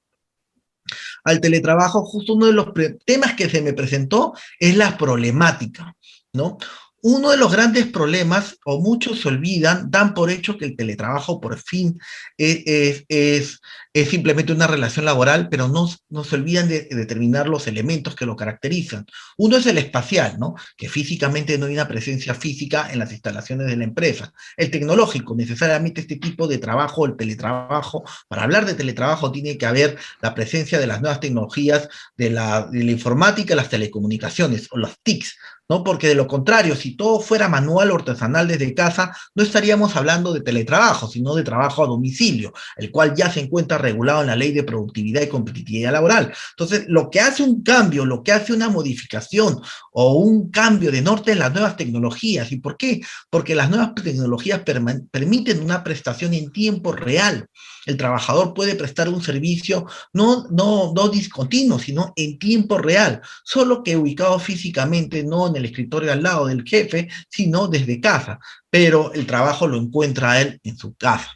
al teletrabajo, justo uno de los temas que se me presentó es la problemática, ¿no? Uno de los grandes problemas, o muchos se olvidan, dan por hecho que el teletrabajo por fin es simplemente una relación laboral, pero no se olvidan de determinar los elementos que lo caracterizan. Uno es el espacial, ¿no? Que físicamente no hay una presencia física en las instalaciones de la empresa. El tecnológico, necesariamente este tipo de trabajo, el teletrabajo, para hablar de teletrabajo tiene que haber la presencia de las nuevas tecnologías de la informática, las telecomunicaciones, o las TICs, ¿no? Porque de lo contrario, si todo fuera manual o artesanal desde casa, no estaríamos hablando de teletrabajo, sino de trabajo a domicilio, el cual ya se encuentra regulado en la Ley de Productividad y Competitividad Laboral. Entonces, lo que hace un cambio, lo que hace una modificación o un cambio de norte en las nuevas tecnologías. ¿Y por qué? Porque las nuevas tecnologías permiten una prestación en tiempo real. El trabajador puede prestar un servicio no discontinuo, sino en tiempo real, solo que ubicado físicamente, no en el escritorio al lado del jefe, sino desde casa, pero el trabajo lo encuentra a él en su casa,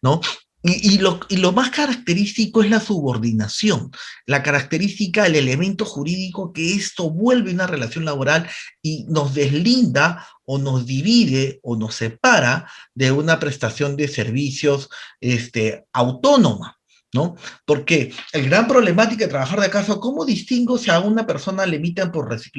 ¿no? Y lo más característico es la subordinación, la característica, el elemento jurídico que esto vuelve una relación laboral y nos deslinda o nos divide o nos separa de una prestación de servicios autónoma, ¿no? Porque el gran problemática de trabajar de casa, ¿cómo distingo si a una persona le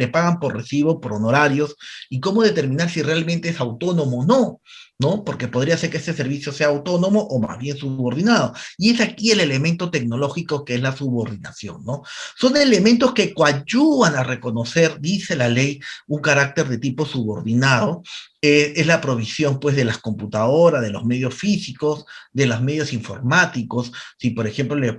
pagan por recibo, por honorarios, y cómo determinar si realmente es autónomo o no? ¿No? Porque podría ser que ese servicio sea autónomo o más bien subordinado. Y es aquí el elemento tecnológico que es la subordinación, ¿no? Son elementos que coadyuvan a reconocer, dice la ley, un carácter de tipo subordinado. Es la provisión, pues, de las computadoras, de los medios físicos, de los medios informáticos. Si, por ejemplo, le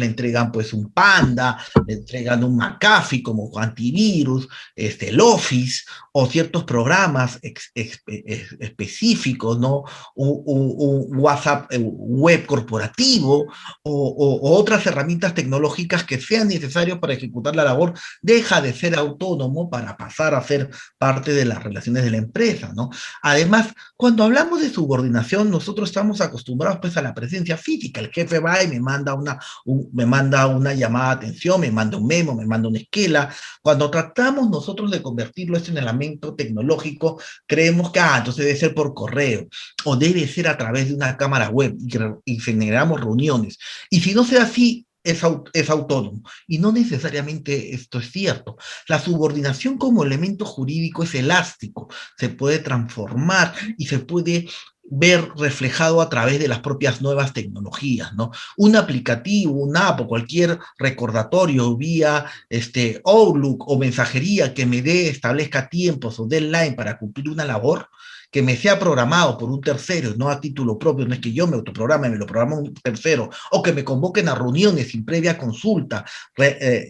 entregan, pues, un Panda, le entregan un McAfee como antivirus, el Office, o ciertos programas específicos, ¿no? Un WhatsApp web corporativo, o otras herramientas tecnológicas que sean necesarias para ejecutar la labor, deja de ser autónomo para pasar a ser parte de las relaciones de la empresa, ¿no? Además, cuando hablamos de subordinación, nosotros estamos acostumbrados, pues, a la presencia física. El jefe va y me manda una llamada de atención, me manda un memo, me manda una esquela. Cuando tratamos nosotros de convertirlo esto en elemento tecnológico, creemos que, entonces debe ser por correo, o debe ser a través de una cámara web, y generamos reuniones. Y si no sea así, es autónomo. Y no necesariamente esto es cierto. La subordinación como elemento jurídico es elástico, se puede transformar y se puede ver reflejado a través de las propias nuevas tecnologías, ¿no? Un aplicativo, una app o cualquier recordatorio vía Outlook o mensajería que me establezca tiempos o deadline para cumplir una labor, que me sea programado por un tercero, no a título propio, no es que yo me autoprograme, me lo programa un tercero, o que me convoquen a reuniones sin previa consulta,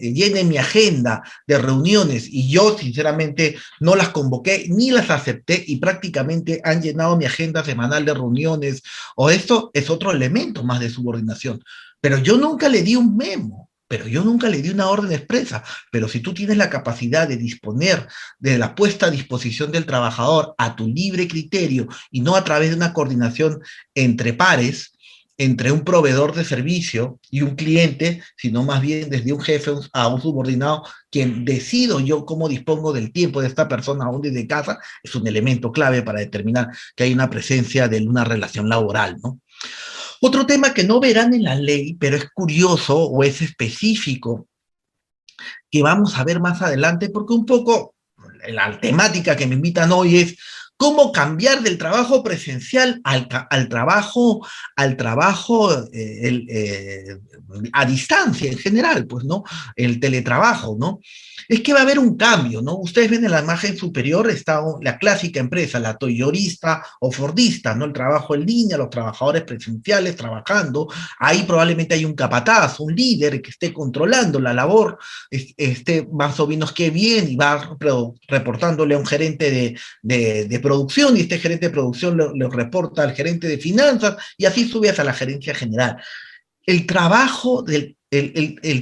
llenen mi agenda de reuniones y yo sinceramente no las convoqué ni las acepté y prácticamente han llenado mi agenda semanal de reuniones, o esto es otro elemento más de subordinación. Pero yo nunca le di un memo, pero yo nunca le di una orden expresa. Pero si tú tienes la capacidad de disponer de la puesta a disposición del trabajador a tu libre criterio y no a través de una coordinación entre pares, entre un proveedor de servicio y un cliente, sino más bien desde un jefe a un subordinado, quien decido yo cómo dispongo del tiempo de esta persona aún desde casa, es un elemento clave para determinar que hay una presencia de una relación laboral, ¿no? Otro tema que no verán en la ley, pero es curioso o es específico, que vamos a ver más adelante, porque un poco la temática que me invitan hoy es cómo cambiar del trabajo presencial al trabajo a distancia en general, pues, ¿no? El teletrabajo, ¿no? Es que va a haber un cambio, ¿no? Ustedes ven en la imagen superior está la clásica empresa, la toyorista o fordista, ¿no? El trabajo en línea, los trabajadores presenciales trabajando, ahí probablemente hay un capataz, un líder que esté controlando la labor, más o menos qué bien, y va reportándole a un gerente de producción, y este gerente de producción le reporta al gerente de finanzas, y así sube hasta la gerencia general. El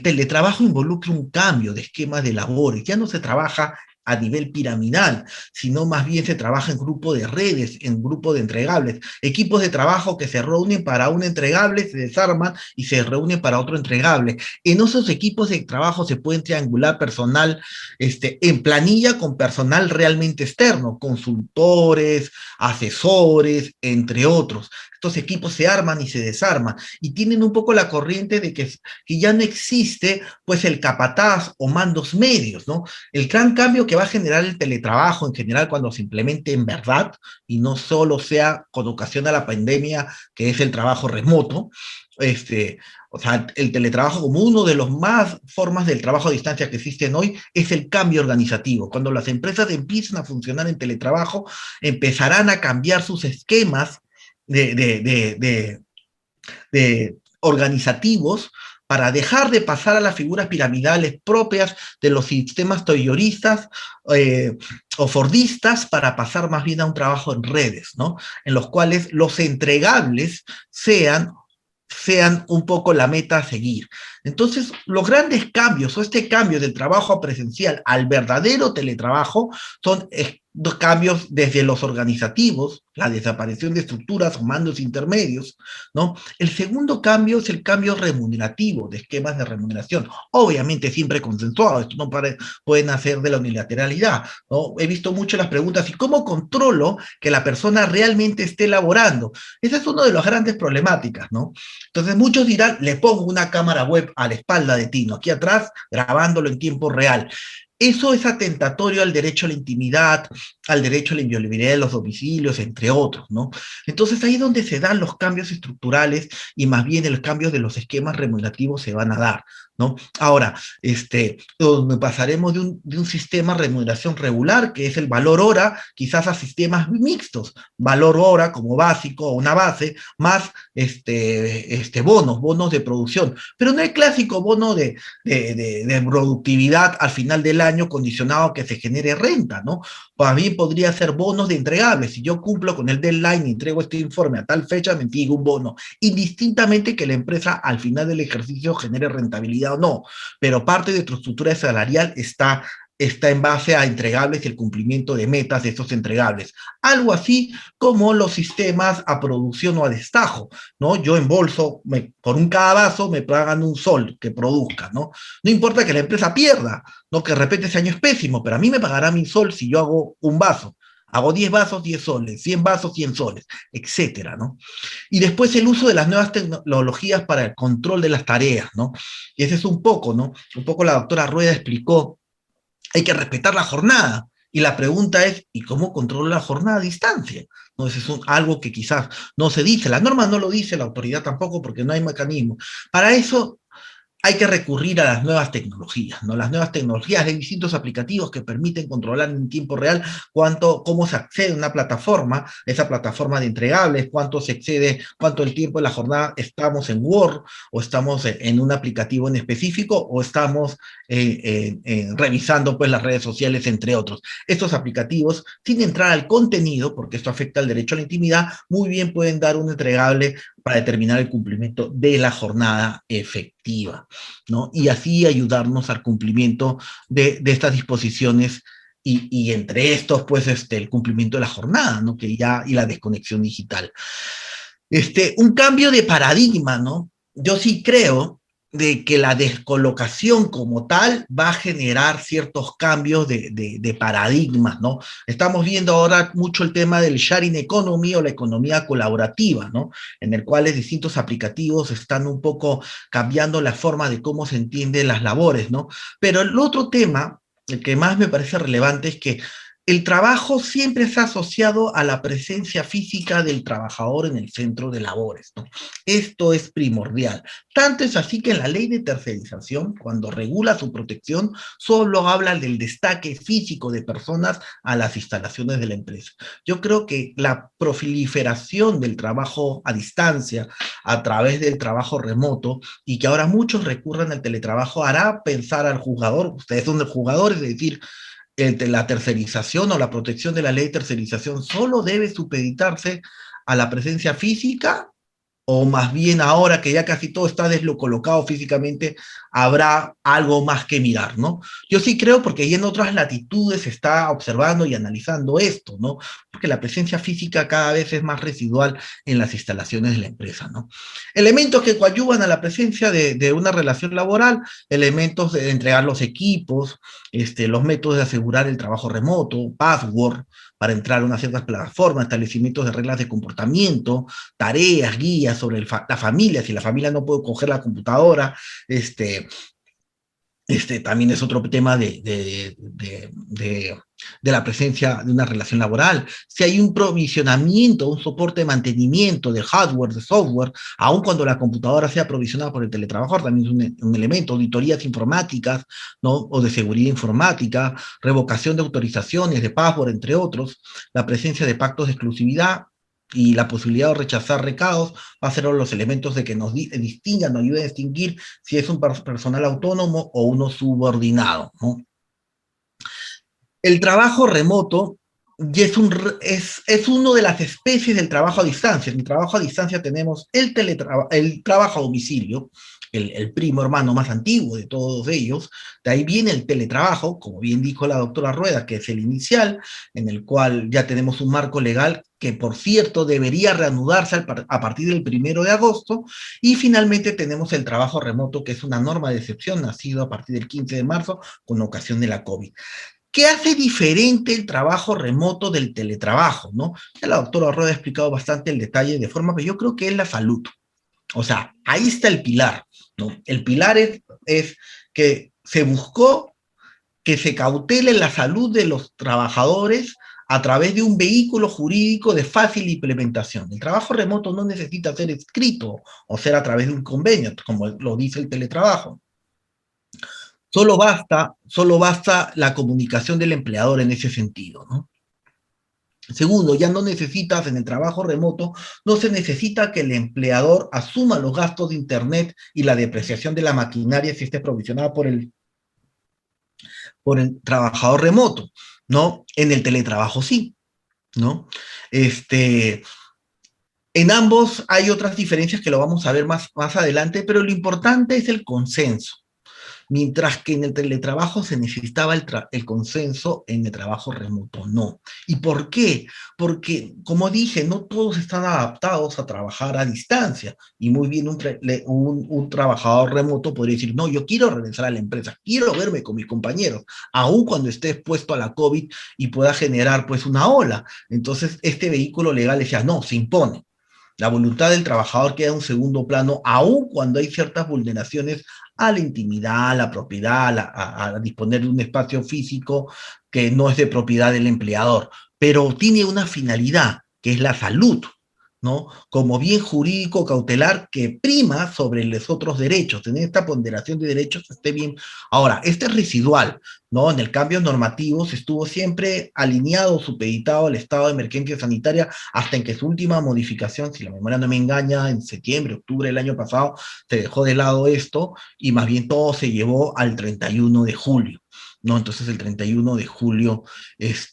teletrabajo involucra un cambio de esquemas de labores. Ya no se trabaja a nivel piramidal, sino más bien se trabaja en grupo de redes, en grupo de entregables, equipos de trabajo que se reúnen para un entregable, se desarman y se reúnen para otro entregable. En esos equipos de trabajo se pueden triangular personal en planilla con personal realmente externo, consultores, asesores, entre otros. Estos equipos se arman y se desarman y tienen un poco la corriente de que ya no existe, pues, el capataz o mandos medios, ¿no? El gran cambio que va a generar el teletrabajo en general cuando se implemente en verdad y no solo sea con ocasión a la pandemia, que es el trabajo remoto, o sea, el teletrabajo como uno de los más formas del trabajo a distancia que existen hoy es el cambio organizativo. Cuando las empresas empiezan a funcionar en teletrabajo, empezarán a cambiar sus esquemas organizativos para dejar de pasar a las figuras piramidales propias de los sistemas toyoristas o fordistas para pasar más bien a un trabajo en redes, ¿no? En los cuales los entregables sean un poco la meta a seguir. Entonces, los grandes cambios o este cambio del trabajo presencial al verdadero teletrabajo son dos cambios desde los organizativos, la desaparición de estructuras o mandos intermedios, ¿no? El segundo cambio es el cambio remunerativo, de esquemas de remuneración, obviamente siempre consensuado, esto no pueden hacer de la unilateralidad, ¿no? He visto mucho las preguntas, ¿y cómo controlo que la persona realmente esté laborando? Esa es una de las grandes problemáticas, ¿no? Entonces muchos dirán, le pongo una cámara web a la espalda de Tino, aquí atrás, grabándolo en tiempo real. Eso es atentatorio al derecho a la intimidad, al derecho a la inviolabilidad de los domicilios, entre otros, ¿no? Entonces ahí es donde se dan los cambios estructurales y más bien los cambios de los esquemas remunerativos se van a dar, ¿no? Ahora, pasaremos de un sistema de remuneración regular, que es el valor hora, quizás a sistemas mixtos, valor hora como básico o una base, más bonos de producción, pero no el clásico bono de productividad al final del año condicionado a que se genere renta, ¿no? Para mí podría ser bonos de entregables. Si yo cumplo con el deadline y entrego este informe a tal fecha, me entrego un bono, indistintamente que la empresa al final del ejercicio genere rentabilidad o no, pero parte de tu estructura salarial está en base a entregables y el cumplimiento de metas de esos entregables. Algo así como los sistemas a producción o a destajo, ¿no? Yo embolso, por cada vaso me pagan un sol que produzca, ¿no? No importa que la empresa pierda, ¿no? Que de repente ese año es pésimo, pero a mí me pagará mi sol si yo hago un vaso. Hago 10 vasos, 10 soles, 100 vasos, 100 soles, etcétera, ¿no? Y después el uso de las nuevas tecnologías para el control de las tareas, ¿no? Y ese es un poco, ¿no? Un poco la doctora Rueda explicó, hay que respetar la jornada. Y la pregunta es, ¿y cómo controlo la jornada a distancia? ¿No? Eso es algo que quizás no se dice, la norma no lo dice, la autoridad tampoco, porque no hay mecanismo. Para eso hay que recurrir a las nuevas tecnologías, ¿no? Las nuevas tecnologías de distintos aplicativos que permiten controlar en tiempo real cómo se accede a una plataforma, esa plataforma de entregables, cuánto se excede, cuánto el tiempo de la jornada estamos en Word, o estamos en un aplicativo en específico, o estamos revisando pues las redes sociales, entre otros. Estos aplicativos, sin entrar al contenido, porque esto afecta al derecho a la intimidad, muy bien pueden dar un entregable para determinar el cumplimiento de la jornada efectiva, ¿no? Y así ayudarnos al cumplimiento de estas disposiciones y entre estos, pues, el cumplimiento de la jornada, ¿no? Y la desconexión digital. Un cambio de paradigma, ¿no? Yo sí creo de que la descolocación como tal va a generar ciertos cambios de paradigmas, ¿no? Estamos viendo ahora mucho el tema del sharing economy o la economía colaborativa, ¿no? En el cual distintos aplicativos están un poco cambiando la forma de cómo se entienden las labores, ¿no? Pero el otro tema, el que más me parece relevante, es que el trabajo siempre está asociado a la presencia física del trabajador en el centro de labores, ¿no? Esto es primordial. Tanto es así que en la ley de tercerización, cuando regula su protección, solo habla del destaque físico de personas a las instalaciones de la empresa. Yo creo que la proliferación del trabajo a distancia, a través del trabajo remoto, y que ahora muchos recurran al teletrabajo, hará pensar al juzgador, ustedes son el jugador, es decir, la tercerización o la protección de la ley de tercerización solo debe supeditarse a la presencia física, o más bien ahora que ya casi todo está descolocado físicamente, habrá algo más que mirar, ¿no? Yo sí creo, porque ya en otras latitudes se está observando y analizando esto, ¿no? Porque la presencia física cada vez es más residual en las instalaciones de la empresa, ¿no? Elementos que coadyuvan a la presencia de una relación laboral, elementos de entregar los equipos, los métodos de asegurar el trabajo remoto, password, para entrar a unas ciertas plataformas, establecimientos de reglas de comportamiento, tareas, guías sobre la familia, si la familia no puede coger la computadora, también es otro tema de la presencia de una relación laboral. Si hay un provisionamiento, un soporte de mantenimiento de hardware, de software, aun cuando la computadora sea provisionada por el teletrabajador, también es un elemento. Auditorías informáticas, ¿no? O de seguridad informática, revocación de autorizaciones, de password, entre otros, la presencia de pactos de exclusividad, y la posibilidad de rechazar recados va a ser los elementos de que nos distingan, nos ayuden a distinguir si es un personal autónomo o uno subordinado, ¿no? El trabajo remoto es uno de las especies del trabajo a distancia. En el trabajo a distancia tenemos el trabajo a domicilio, el primo hermano más antiguo de todos ellos. De ahí viene el teletrabajo, como bien dijo la doctora Rueda, que es el inicial, en el cual ya tenemos un marco legal que, por cierto, debería reanudarse a partir del 1 de agosto, y finalmente tenemos el trabajo remoto, que es una norma de excepción, nacido a partir del 15 de marzo, con ocasión de la COVID. ¿Qué hace diferente el trabajo remoto del teletrabajo, no? Ya la doctora Rueda ha explicado bastante el detalle de forma, pero yo creo que es la salud. O sea, ahí está el pilar, ¿no? El pilar es que se buscó que se cautele la salud de los trabajadores a través de un vehículo jurídico de fácil implementación. El trabajo remoto no necesita ser escrito o ser a través de un convenio, como lo dice el teletrabajo. Solo basta la comunicación del empleador en ese sentido, ¿no? Segundo, ya no necesitas en el trabajo remoto, no se necesita que el empleador asuma los gastos de internet y la depreciación de la maquinaria si esté provisionada por el trabajador remoto, ¿no? En el teletrabajo sí, ¿no? En ambos hay otras diferencias que lo vamos a ver más adelante, pero lo importante es el consenso. Mientras que en el teletrabajo se necesitaba el consenso, en el trabajo remoto no. ¿Y por qué? Porque, como dije, no todos están adaptados a trabajar a distancia. Y muy bien un trabajador remoto podría decir, no, yo quiero regresar a la empresa, quiero verme con mis compañeros, aun cuando esté expuesto a la COVID y pueda generar pues una ola. Entonces, este vehículo legal decía, no, se impone. La voluntad del trabajador queda en un segundo plano, aun cuando hay ciertas vulneraciones a la intimidad, a la propiedad, a disponer de un espacio físico que no es de propiedad del empleador, pero tiene una finalidad, que es la salud, ¿no? Como bien jurídico cautelar que prima sobre los otros derechos. En esta ponderación de derechos esté bien. Ahora, este es residual, ¿no? En el cambio normativo se estuvo siempre alineado, supeditado al estado de emergencia sanitaria, hasta en que su última modificación, si la memoria no me engaña, en septiembre, octubre del año pasado, se dejó de lado esto, y más bien todo se llevó al 31 de julio, ¿no? Entonces el 31 de julio, es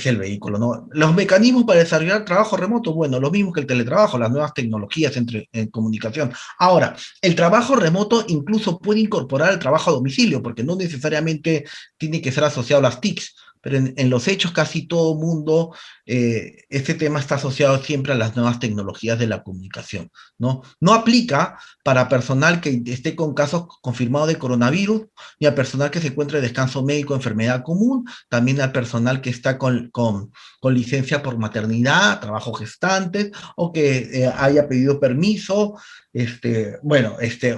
el vehículo, ¿no? Los mecanismos para desarrollar trabajo remoto, bueno, lo mismo que el teletrabajo, las nuevas tecnologías en comunicación. Ahora, el trabajo remoto incluso puede incorporar el trabajo a domicilio, porque no necesariamente tiene que ser asociado a las TICs, pero en los hechos casi todo mundo, este tema está asociado siempre a las nuevas tecnologías de la comunicación, ¿no? No aplica para personal que esté con casos confirmados de coronavirus, ni a personal que se encuentre de descanso médico, enfermedad común, también al personal que está con licencia por maternidad, trabajo gestante, o que haya pedido permiso,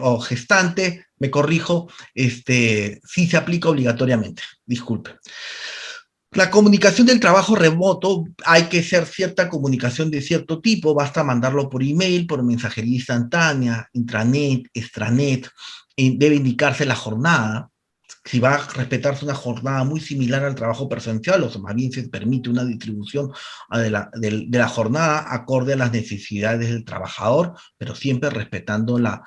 o gestante, me corrijo, sí se aplica obligatoriamente, disculpe. La comunicación del trabajo remoto, hay que hacer cierta comunicación de cierto tipo, basta mandarlo por email, por mensajería instantánea, intranet, extranet, debe indicarse la jornada, si va a respetarse una jornada muy similar al trabajo presencial, o más bien se permite una distribución de la jornada acorde a las necesidades del trabajador, pero siempre respetando la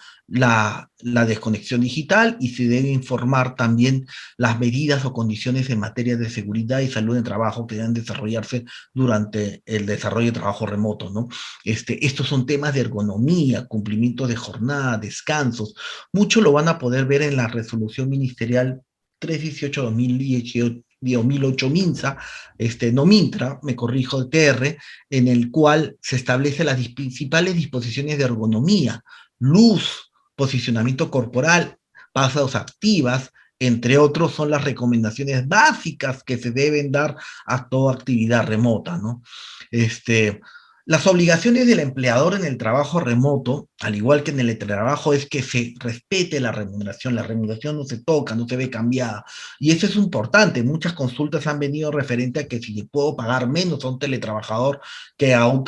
desconexión digital, y se debe informar también las medidas o condiciones en materia de seguridad y salud en trabajo que deben desarrollarse durante el desarrollo de trabajo remoto, ¿no? Estos son temas de ergonomía, cumplimiento de jornada, descansos. Mucho lo van a poder ver en la resolución ministerial 318-2008 MINSA, no MINTRA, me corrijo, TR, en el cual se establecen las principales disposiciones de ergonomía, luz, posicionamiento corporal, pausas activas, entre otros, son las recomendaciones básicas que se deben dar a toda actividad remota, ¿no? Las obligaciones del empleador en el trabajo remoto, al igual que en el teletrabajo, es que se respete la remuneración no se toca, no se ve cambiada, y eso es importante. Muchas consultas han venido referente a que si le puedo pagar menos a un teletrabajador que a un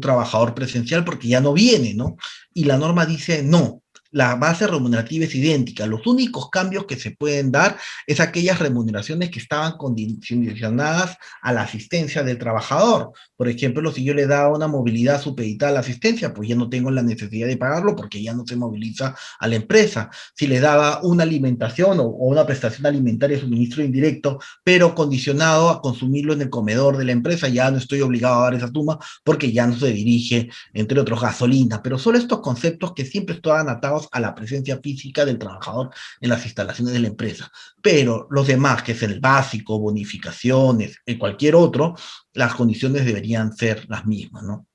trabajador presencial porque ya no viene, ¿no? Y la norma dice no. la base remunerativa es idéntica. Los únicos cambios que se pueden dar es aquellas remuneraciones que estaban condicionadas a la asistencia del trabajador. Por ejemplo, si yo le daba una movilidad supeditada a la asistencia, pues ya no tengo la necesidad de pagarlo porque ya no se moviliza a la empresa. Si le daba una alimentación o una prestación alimentaria, suministro indirecto, pero condicionado a consumirlo en el comedor de la empresa, ya no estoy obligado a dar esa suma porque ya no se dirige, entre otros, gasolina. Pero solo estos conceptos que siempre estaban atados a la presencia física del trabajador en las instalaciones de la empresa. Pero los demás, que es el básico, bonificaciones, cualquier otro, las condiciones deberían ser las mismas, ¿no?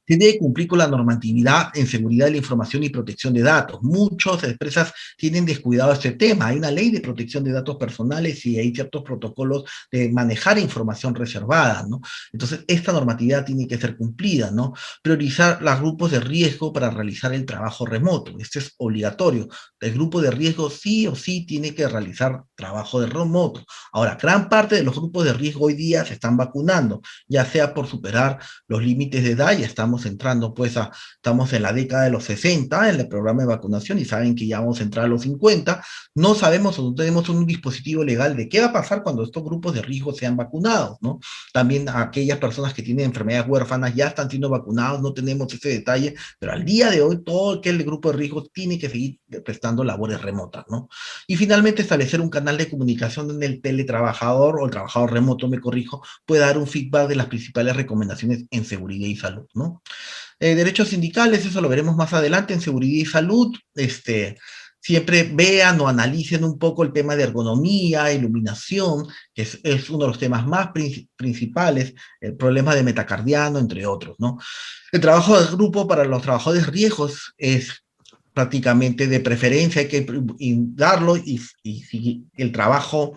Se debe cumplir con la normatividad en seguridad de la información y protección de datos. Muchas empresas tienen descuidado este tema. Hay una ley de protección de datos personales y hay ciertos protocolos de manejar información reservada, ¿no? Entonces, esta normatividad tiene que ser cumplida, ¿no? Priorizar los grupos de riesgo para realizar el trabajo remoto. Esto es obligatorio. El grupo de riesgo sí o sí tiene que realizar trabajo de remoto. Ahora, gran parte de los grupos de riesgo hoy día se están vacunando, ya sea por superar los límites de edad, ya estamos entrando estamos en la década de los 60 en el programa de vacunación y saben que ya vamos a entrar a los 50, no sabemos o no tenemos un dispositivo legal de qué va a pasar cuando estos grupos de riesgo sean vacunados, ¿no? También aquellas personas que tienen enfermedades huérfanas ya están siendo vacunados, no tenemos ese detalle, pero al día de hoy todo aquel grupo de riesgo tiene que seguir prestando labores remotas, ¿no? Y finalmente establecer un canal de comunicación donde el teletrabajador o el trabajador remoto, me corrijo, pueda dar un feedback de las principales recomendaciones en seguridad y salud, ¿no? Derechos sindicales, eso lo veremos más adelante en seguridad y salud. Siempre vean o analicen un poco el tema de ergonomía, iluminación, que es uno de los temas más principales, el problema de metacardiano, entre otros, ¿no? El trabajo de grupo para los trabajadores riesgos es prácticamente de preferencia, hay que darlo, y si el trabajo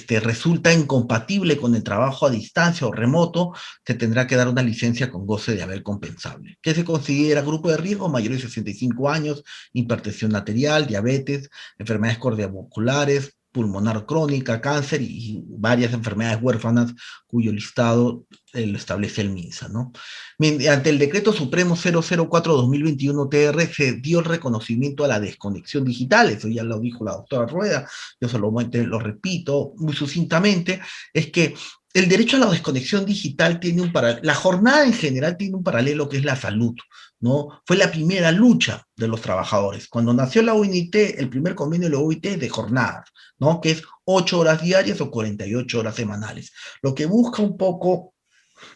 resulta incompatible con el trabajo a distancia o remoto, se tendrá que dar una licencia con goce de haber compensable. ¿Qué se considera grupo de riesgo? Mayores de 65 años, hipertensión arterial, diabetes, enfermedades cardiovasculares, pulmonar crónica, cáncer y varias enfermedades huérfanas cuyo listado lo establece el MINSA, ¿no? Mediante el Decreto Supremo 004-2021-TR se dio el reconocimiento a la desconexión digital, eso ya lo dijo la doctora Rueda, yo solamente lo repito muy sucintamente, es que el derecho a la desconexión digital tiene un paralelo, la jornada en general tiene un paralelo que es la salud, ¿no? Fue la primera lucha de los trabajadores. Cuando nació la OIT, el primer convenio de la OIT es de jornadas, ¿no? Que es 8 horas diarias o 48 horas semanales. Lo que busca un poco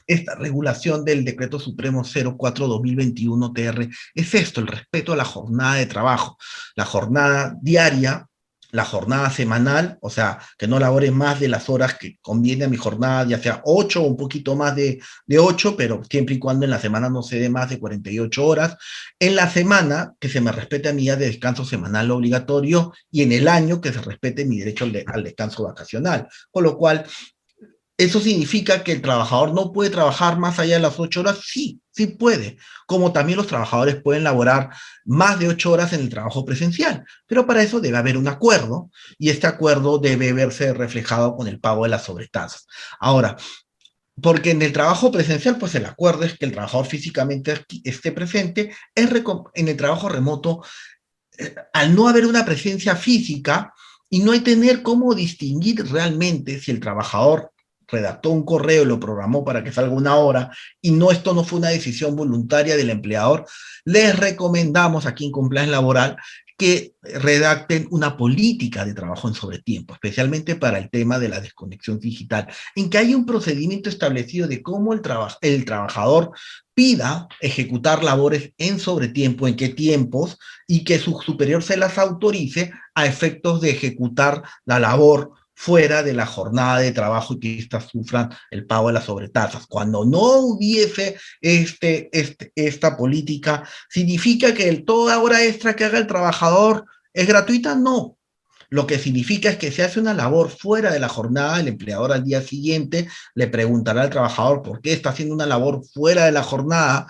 esta regulación del Decreto Supremo 04-2021-TR es esto, el respeto a la jornada de trabajo, la jornada diaria, la jornada semanal, o sea, que no labore más de las horas que conviene a mi jornada, ya sea 8 o un poquito más de 8, pero siempre y cuando en la semana no se dé más de 48 horas. En la semana, que se me respete a mi día de descanso semanal obligatorio, y en el año, que se respete mi derecho al descanso vacacional. Con lo cual, ¿eso significa que el trabajador no puede trabajar más allá de las 8 horas? Sí, sí puede. Como también los trabajadores pueden laborar más de 8 horas en el trabajo presencial. Pero para eso debe haber un acuerdo, y este acuerdo debe verse reflejado con el pago de las sobretasas. Ahora, porque en el trabajo presencial, pues el acuerdo es que el trabajador físicamente esté presente. En el trabajo remoto, al no haber una presencia física y no hay tener cómo distinguir realmente si el trabajador redactó un correo y lo programó para que salga una hora, y esto no fue una decisión voluntaria del empleador, les recomendamos aquí en Compliance Laboral que redacten una política de trabajo en sobretiempo, especialmente para el tema de la desconexión digital, en que haya un procedimiento establecido de cómo el trabajador pida ejecutar labores en sobretiempo, en qué tiempos, y que su superior se las autorice a efectos de ejecutar la labor fuera de la jornada de trabajo y que éstas sufran el pago de las sobretasas. Cuando no hubiese esta política, ¿significa que toda hora extra que haga el trabajador es gratuita? No. Lo que significa es que si hace una labor fuera de la jornada, el empleador al día siguiente le preguntará al trabajador por qué está haciendo una labor fuera de la jornada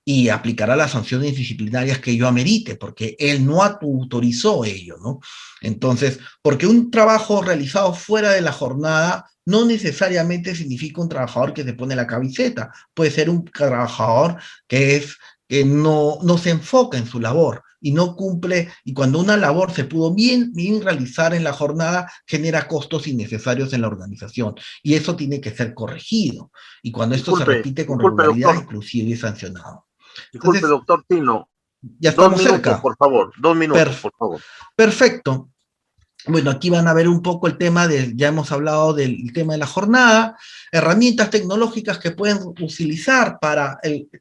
y aplicará las sanciones disciplinarias que ello amerite, porque él no autorizó ello, ¿no? Entonces, porque un trabajo realizado fuera de la jornada no necesariamente significa un trabajador que se pone la camiseta, puede ser un trabajador que no se enfoca en su labor, y no cumple, y cuando una labor se pudo bien realizar en la jornada, genera costos innecesarios en la organización, y eso tiene que ser corregido, y cuando esto se repite con regularidad, doctor, inclusive es sancionado. Disculpe, Entonces, doctor Tino, ya 2 estamos minutos, cerca. por favor, 2 minutos, por favor. Perfecto. Bueno, aquí van a ver un poco el tema ya hemos hablado del tema de la jornada, herramientas tecnológicas que pueden utilizar para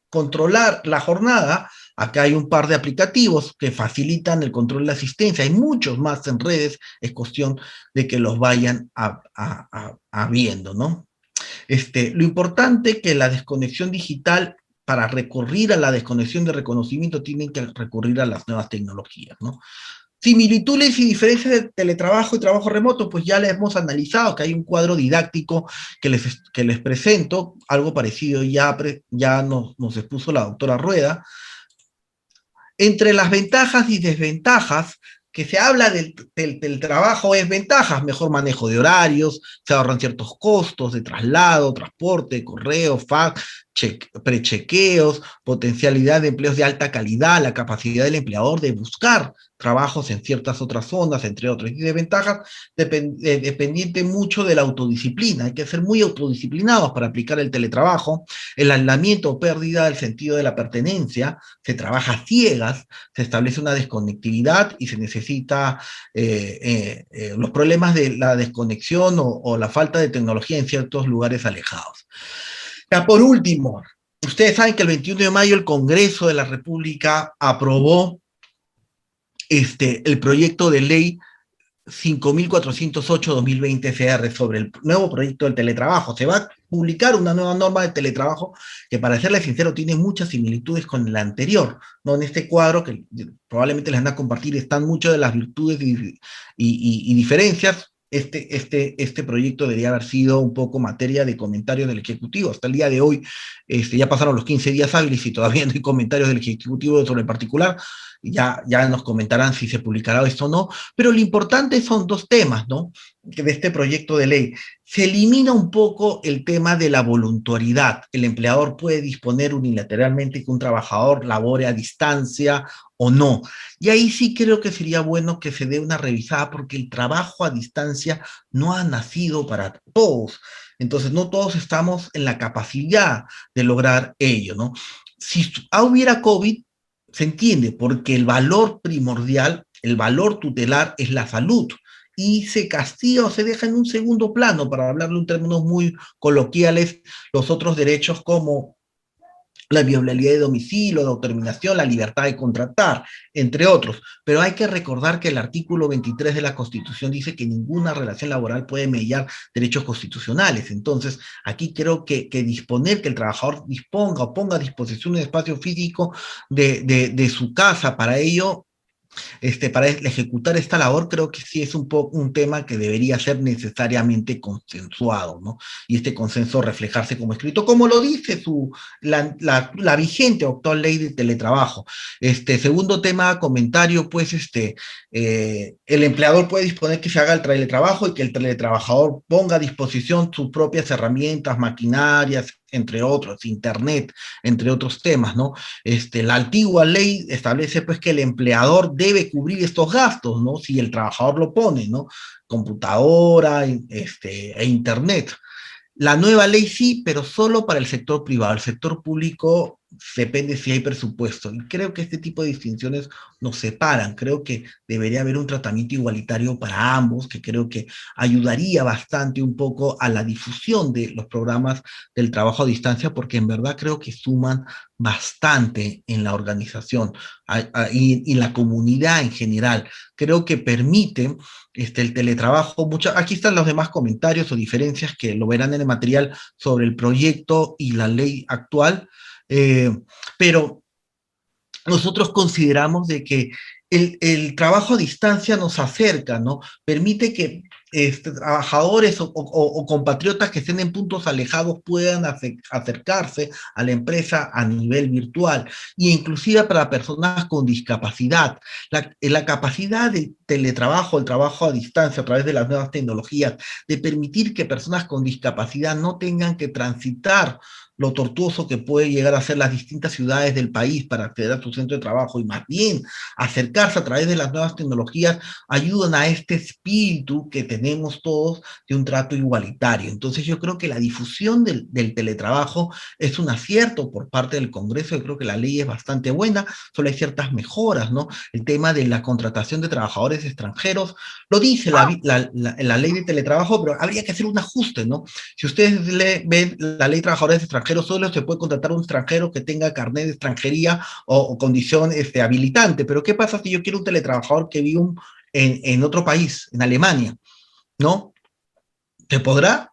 controlar la jornada. Acá hay un par de aplicativos que facilitan el control de la asistencia, hay muchos más en redes, es cuestión de que los vayan viendo, ¿no? Lo importante es que la desconexión digital, para recurrir a la desconexión de reconocimiento, tienen que recurrir a las nuevas tecnologías, ¿no? Similitudes y diferencias de teletrabajo y trabajo remoto, pues ya les hemos analizado, que hay un cuadro didáctico que les presento, algo parecido ya nos expuso la doctora Rueda. Entre las ventajas y desventajas, que se habla del trabajo, es ventajas: mejor manejo de horarios, se ahorran ciertos costos de traslado, transporte, correo, fax, prechequeos, potencialidad de empleos de alta calidad, la capacidad del empleador de buscar trabajos en ciertas otras zonas, entre otras. Y desventajas, dependiente mucho de la autodisciplina. Hay que ser muy autodisciplinados para aplicar el teletrabajo. El aislamiento o pérdida del sentido de la pertenencia, se trabaja a ciegas, se establece una desconectividad y se necesita los problemas de la desconexión o la falta de tecnología en ciertos lugares alejados. Ya, por último, ustedes saben que el 21 de mayo el Congreso de la República aprobó el proyecto de ley 5.408/2020 CR sobre el nuevo proyecto del teletrabajo. Se va a publicar una nueva norma de teletrabajo que, para serles sincero, tiene muchas similitudes con la anterior, ¿no? En este cuadro, que probablemente les van a compartir, están muchas de las virtudes y diferencias. Este proyecto debería haber sido un poco materia de comentarios del Ejecutivo. Hasta el día de hoy, ya pasaron los 15 días hábiles y todavía no hay comentarios del Ejecutivo sobre el particular. Ya nos comentarán si se publicará esto o no, pero lo importante son dos temas, ¿no?, de este proyecto de ley. Se elimina un poco el tema de la voluntariedad. El empleador puede disponer unilateralmente que un trabajador labore a distancia o no. Y ahí sí creo que sería bueno que se dé una revisada, porque el trabajo a distancia no ha nacido para todos. Entonces, no todos estamos en la capacidad de lograr ello, ¿no? Si hubiera COVID, se entiende, porque el valor primordial, el valor tutelar es la salud, y se castiga o se deja en un segundo plano, para hablarlo en términos muy coloquiales, los otros derechos como la inviolabilidad de domicilio, de autodeterminación, la libertad de contratar, entre otros. Pero hay que recordar que el artículo 23 de la Constitución dice que ninguna relación laboral puede mediar derechos constitucionales. Entonces, aquí creo que disponer, que el trabajador disponga o ponga a disposición un espacio físico de su casa para ello, para ejecutar esta labor, creo que sí es un tema que debería ser necesariamente consensuado, ¿no? Y este consenso reflejarse como escrito, como lo dice la vigente actual ley de teletrabajo. Segundo tema, comentario, pues, el empleador puede disponer que se haga el teletrabajo y que el teletrabajador ponga a disposición sus propias herramientas, maquinarias, entre otros, internet, entre otros temas, ¿no? La antigua ley establece, pues, que el empleador debe cubrir estos gastos, ¿no?, si el trabajador lo pone, ¿no?, computadora, e internet. La nueva ley sí, pero solo para el sector privado. El sector público depende si hay presupuesto. Y creo que este tipo de distinciones nos separan. Creo que debería haber un tratamiento igualitario para ambos, que creo que ayudaría bastante un poco a la difusión de los programas del trabajo a distancia, porque en verdad creo que suman bastante en la organización y la comunidad en general. Creo que permiten el teletrabajo. Aquí están los demás comentarios o diferencias que lo verán en el material sobre el proyecto y la ley actual, pero nosotros consideramos de que el trabajo a distancia nos acerca, ¿no? Permite que trabajadores o compatriotas que estén en puntos alejados puedan acercarse a la empresa a nivel virtual, e inclusive para personas con discapacidad. La capacidad del teletrabajo, el trabajo a distancia a través de las nuevas tecnologías, de permitir que personas con discapacidad no tengan que transitar lo tortuoso que puede llegar a ser las distintas ciudades del país para acceder a su centro de trabajo, y más bien acercarse a través de las nuevas tecnologías, ayudan a este espíritu que tenemos todos de un trato igualitario. Entonces yo creo que la difusión del teletrabajo es un acierto por parte del Congreso. Yo creo que la ley es bastante buena, solo hay ciertas mejoras, ¿no? El tema de la contratación de trabajadores extranjeros, lo dice la ley de teletrabajo, pero habría que hacer un ajuste, ¿no? Si ustedes ven la ley de trabajadores extranjeros, solo se puede contratar a un extranjero que tenga carnet de extranjería o condición habilitante. Pero ¿qué pasa si yo quiero un teletrabajador que vive en otro país, en Alemania? ¿No? ¿Se podrá?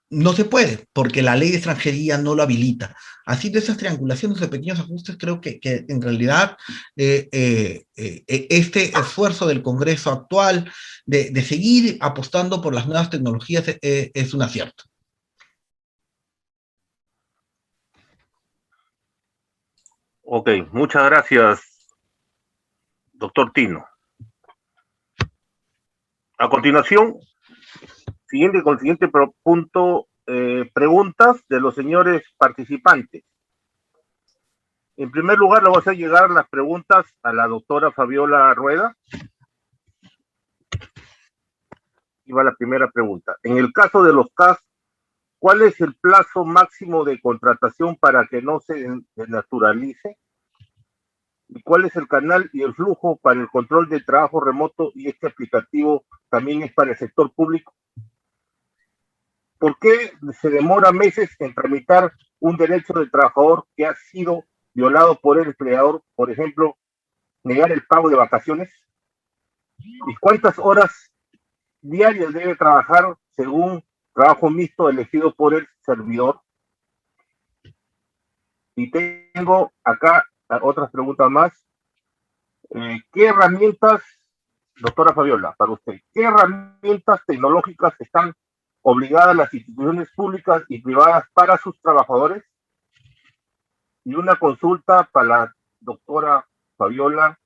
No se puede, porque la ley de extranjería no lo habilita. Así, de esas triangulaciones de pequeños ajustes, creo que en realidad este esfuerzo del Congreso actual de seguir apostando por las nuevas tecnologías es un acierto. Ok, muchas gracias, doctor Tino. A continuación, con el siguiente punto, preguntas de los señores participantes. En primer lugar, le voy a hacer llegar las preguntas a la doctora Fabiola Rueda. Y va la primera pregunta. En el caso de los CAS, ¿cuál es el plazo máximo de contratación para que no se desnaturalice? ¿Y cuál es el canal y el flujo para el control del trabajo remoto? Y este aplicativo también es para el sector público. ¿Por qué se demora meses en tramitar un derecho del trabajador que ha sido violado por el empleador? Por ejemplo, negar el pago de vacaciones. ¿Y cuántas horas diarias debe trabajar según trabajo mixto elegido por el servidor? Y tengo acá otras preguntas más. ¿Qué herramientas, doctora Fabiola, para usted, qué herramientas tecnológicas están obligadas las instituciones públicas y privadas para sus trabajadores? Y una consulta para la doctora Fabiola: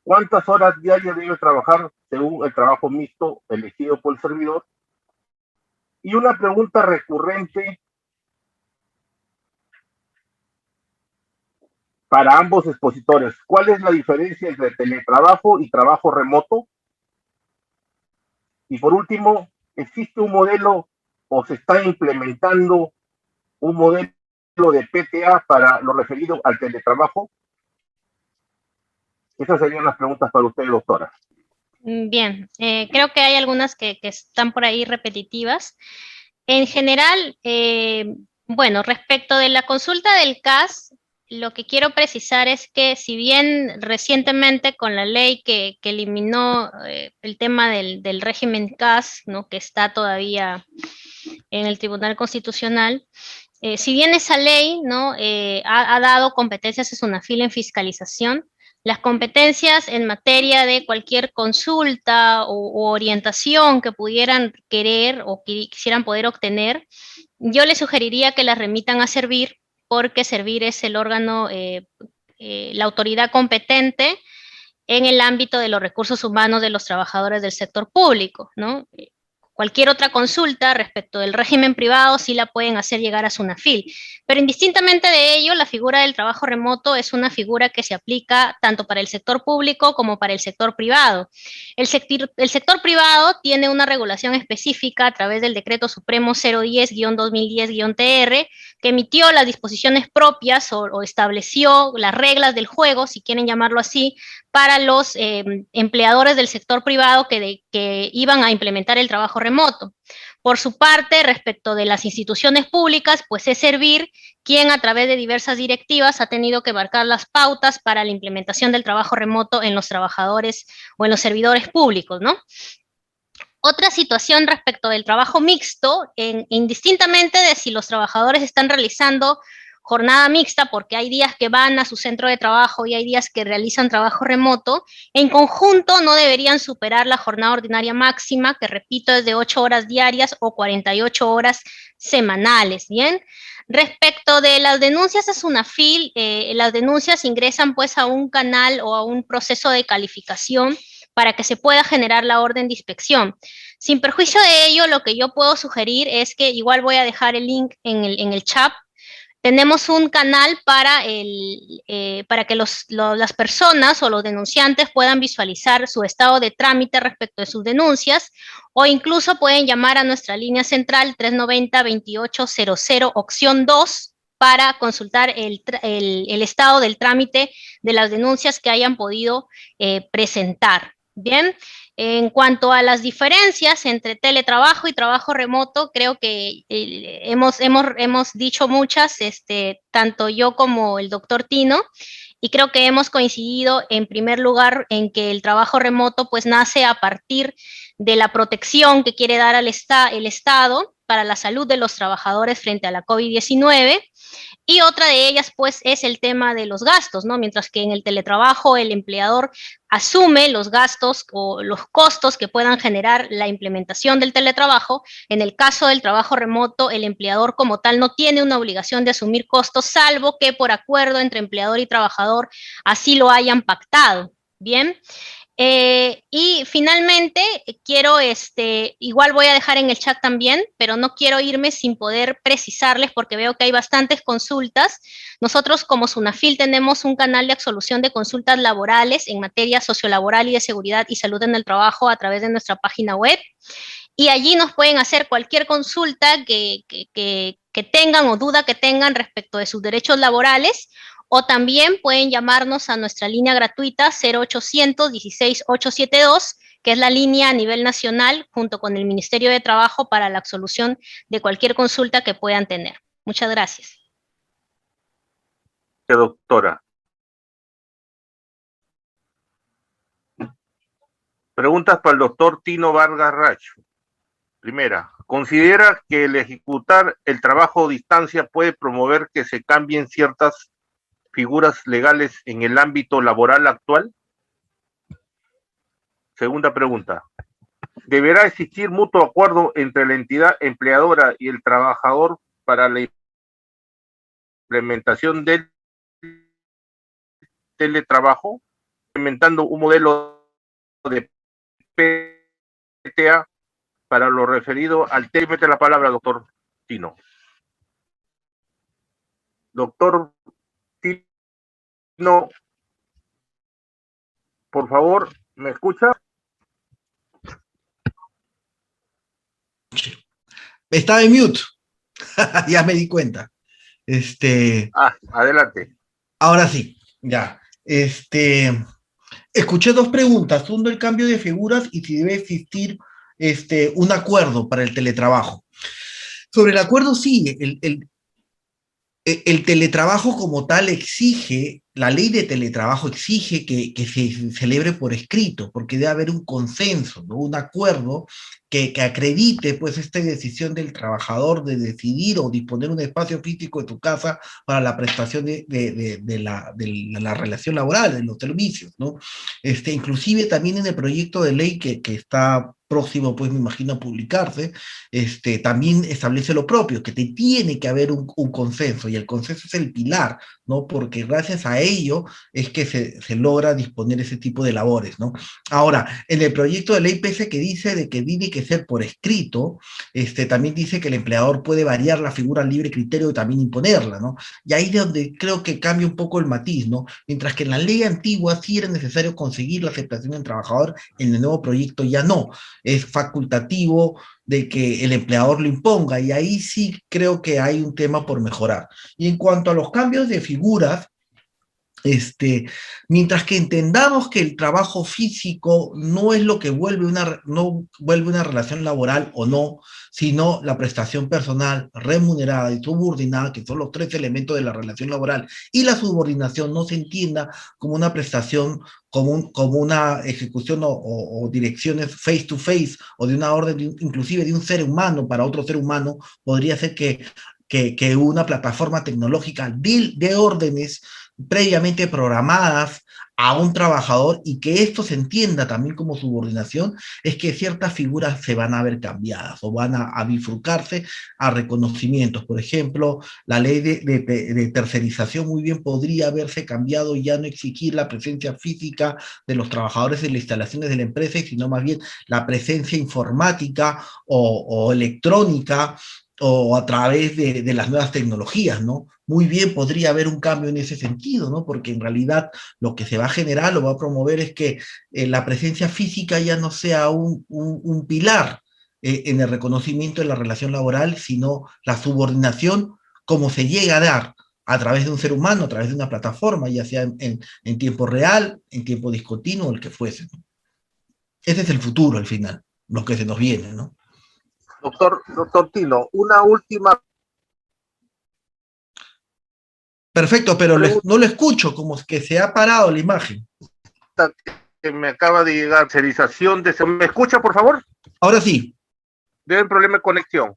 ¿cuántas horas diarias debe trabajar según el trabajo mixto elegido por el servidor? Y una pregunta recurrente para ambos expositores: ¿cuál es la diferencia entre teletrabajo y trabajo remoto? Y por último, ¿existe un modelo o se está implementando un modelo de PTA para lo referido al teletrabajo? Esas serían las preguntas para usted, doctora. Bien, creo que hay algunas que están por ahí repetitivas. En general, bueno, respecto de la consulta del CAS, lo que quiero precisar es que si bien recientemente con la ley que eliminó el tema del régimen CAS, ¿no?, que está todavía en el Tribunal Constitucional, si bien esa ley, ¿no?, ha dado competencias a SUNAFIL en fiscalización, las competencias en materia de cualquier consulta o orientación que pudieran querer o quisieran poder obtener, yo les sugeriría que las remitan a Servir, porque Servir es el órgano, la autoridad competente en el ámbito de los recursos humanos de los trabajadores del sector público, ¿no? Cualquier otra consulta respecto del régimen privado sí la pueden hacer llegar a SUNAFIL, pero indistintamente de ello, la figura del trabajo remoto es una figura que se aplica tanto para el sector público como para el sector privado. El sector privado tiene una regulación específica a través del Decreto Supremo 010-2010-TR, que emitió las disposiciones propias o estableció las reglas del juego, si quieren llamarlo así, para los empleadores del sector privado que iban a implementar el trabajo remoto. Por su parte, respecto de las instituciones públicas, pues es Servir quien a través de diversas directivas ha tenido que marcar las pautas para la implementación del trabajo remoto en los trabajadores o en los servidores públicos, ¿no? Otra situación respecto del trabajo mixto, indistintamente de si los trabajadores están realizando jornada mixta, porque hay días que van a su centro de trabajo y hay días que realizan trabajo remoto, en conjunto no deberían superar la jornada ordinaria máxima, que repito es de 8 horas diarias o 48 horas semanales, ¿bien? Respecto de las denuncias a SUNAFIL, las denuncias ingresan pues a un canal o a un proceso de calificación para que se pueda generar la orden de inspección. Sin perjuicio de ello, lo que yo puedo sugerir es que igual voy a dejar el link en el chat. Tenemos un canal para que las personas o los denunciantes puedan visualizar su estado de trámite respecto de sus denuncias, o incluso pueden llamar a nuestra línea central 390-2800, opción 2, para consultar el estado del trámite de las denuncias que hayan podido presentar. Bien, en cuanto a las diferencias entre teletrabajo y trabajo remoto, creo que hemos dicho muchas, tanto yo como el doctor Tino, y creo que hemos coincidido en primer lugar en que el trabajo remoto pues nace a partir de la protección que quiere dar el Estado para la salud de los trabajadores frente a la COVID-19. Y otra de ellas, pues, es el tema de los gastos, ¿no? Mientras que en el teletrabajo el empleador asume los gastos o los costos que puedan generar la implementación del teletrabajo, en el caso del trabajo remoto, el empleador como tal no tiene una obligación de asumir costos, salvo que por acuerdo entre empleador y trabajador así lo hayan pactado, ¿bien? Y finalmente quiero, igual voy a dejar en el chat también, pero no quiero irme sin poder precisarles porque veo que hay bastantes consultas. Nosotros como SUNAFIL tenemos un canal de absolución de consultas laborales en materia sociolaboral y de seguridad y salud en el trabajo a través de nuestra página web. Y allí nos pueden hacer cualquier consulta que tengan o duda que tengan respecto de sus derechos laborales, o también pueden llamarnos a nuestra línea gratuita 0800 16 872, que es la línea a nivel nacional junto con el Ministerio de Trabajo para la absolución de cualquier consulta que puedan tener. Muchas gracias. Doctora. Preguntas para el doctor Tino Vargas Racho. Primera, ¿considera que el ejecutar el trabajo a distancia puede promover que se cambien ciertas figuras legales en el ámbito laboral actual? Segunda pregunta, ¿deberá existir mutuo acuerdo entre la entidad empleadora y el trabajador para la implementación del teletrabajo, implementando un modelo de PTA para lo referido al tema? Mete la palabra, doctor Tino. Doctor Tino, por favor, ¿me escucha? Estaba en mute. Ya me di cuenta. Adelante. Ahora sí, ya. Escuché dos preguntas. Uno, el cambio de figuras y si debe existir un acuerdo para el teletrabajo. Sobre el acuerdo, sí, el teletrabajo como tal exige, la ley de teletrabajo exige que se celebre por escrito, porque debe haber un consenso, ¿no? Un acuerdo que acredite pues esta decisión del trabajador de decidir o disponer un espacio físico de tu casa para la prestación de la relación laboral, de los servicios, ¿no? Inclusive también en el proyecto de ley que está próximo, pues me imagino, a publicarse, también establece lo propio, que te tiene que haber un consenso, y el consenso es el pilar, ¿no? Porque gracias a ello es que se logra disponer ese tipo de labores, ¿no? Ahora, en el proyecto de ley, pese que dice de que tiene que ser por escrito, también dice que el empleador puede variar la figura al libre criterio y también imponerla, ¿no? Y ahí es donde creo que cambia un poco el matiz, ¿no? Mientras que en la ley antigua sí era necesario conseguir la aceptación del trabajador, en el nuevo proyecto ya no. Es facultativo de que el empleador lo imponga, y ahí sí creo que hay un tema por mejorar. Y en cuanto a los cambios de figuras, mientras que entendamos que el trabajo físico no es lo que no vuelve una relación laboral o no, sino la prestación personal remunerada y subordinada, que son los tres elementos de la relación laboral, y la subordinación no se entienda como una prestación, como una ejecución o direcciones face to face, o de una orden inclusive de un ser humano para otro ser humano, podría ser que que una plataforma tecnológica de órdenes previamente programadas a un trabajador, y que esto se entienda también como subordinación, es que ciertas figuras se van a ver cambiadas o van a bifurcarse a reconocimientos. Por ejemplo, la ley de tercerización muy bien podría haberse cambiado y ya no exigir la presencia física de los trabajadores en las instalaciones de la empresa, sino más bien la presencia informática o electrónica, o a través de las nuevas tecnologías, ¿no? Muy bien podría haber un cambio en ese sentido, ¿no? Porque en realidad lo que se va a generar, lo va a promover, es que la presencia física ya no sea un pilar en el reconocimiento de la relación laboral, sino la subordinación como se llega a dar a través de un ser humano, a través de una plataforma, ya sea en tiempo real, en tiempo discontinuo, el que fuese, ¿no? Ese es el futuro, al final, lo que se nos viene, ¿no? Doctor Tino, una última. Perfecto, pero no lo escucho, como que se ha parado la imagen. Que me acaba de llegar, serización de... ¿Me escucha, por favor? Ahora sí. Debe haber problema de conexión.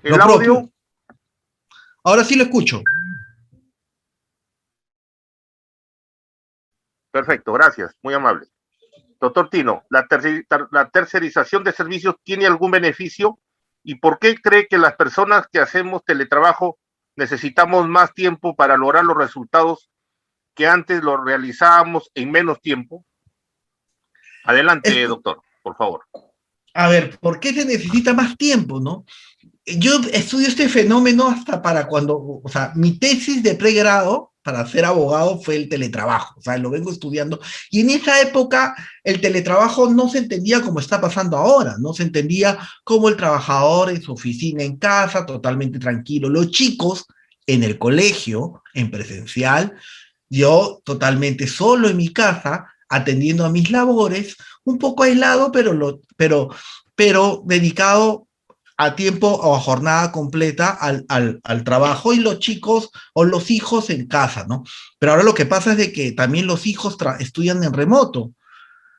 El Lo audio... propio. Ahora sí lo escucho. Perfecto, gracias, muy amable. Doctor Tino, ¿la tercerización de servicios tiene algún beneficio? ¿Y por qué cree que las personas que hacemos teletrabajo necesitamos más tiempo para lograr los resultados que antes los realizábamos en menos tiempo? Adelante, doctor, por favor. A ver, ¿por qué se necesita más tiempo, no? Yo estudio este fenómeno hasta para cuando, o sea, mi tesis de pregrado para ser abogado fue el teletrabajo, o sea, lo vengo estudiando, y en esa época el teletrabajo no se entendía como está pasando ahora, no se entendía como el trabajador en su oficina, en casa, totalmente tranquilo, los chicos en el colegio, en presencial, yo totalmente solo en mi casa, atendiendo a mis labores, un poco aislado, pero dedicado a tiempo o a jornada completa al trabajo, y los chicos o los hijos en casa, ¿no? Pero ahora lo que pasa es de que también los hijos estudian en remoto,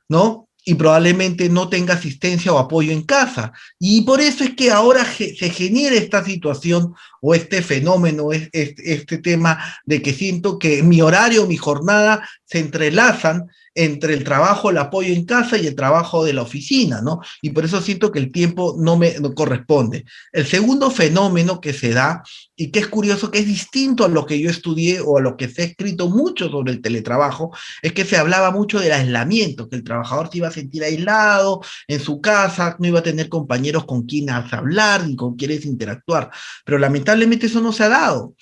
¿no? Y probablemente no tenga asistencia o apoyo en casa. Y por eso es que ahora se genera esta situación o este fenómeno, este tema de que siento que mi horario, mi jornada se entrelazan entre el trabajo, el apoyo en casa y el trabajo de la oficina, ¿no? Y por eso siento que el tiempo no corresponde. El segundo fenómeno que se da, y que es curioso, que es distinto a lo que yo estudié o a lo que se ha escrito mucho sobre el teletrabajo, es que se hablaba mucho del aislamiento, que el trabajador se iba a sentir aislado en su casa, no iba a tener compañeros con quienes hablar ni con quienes interactuar. Pero lamentablemente eso no se ha dado.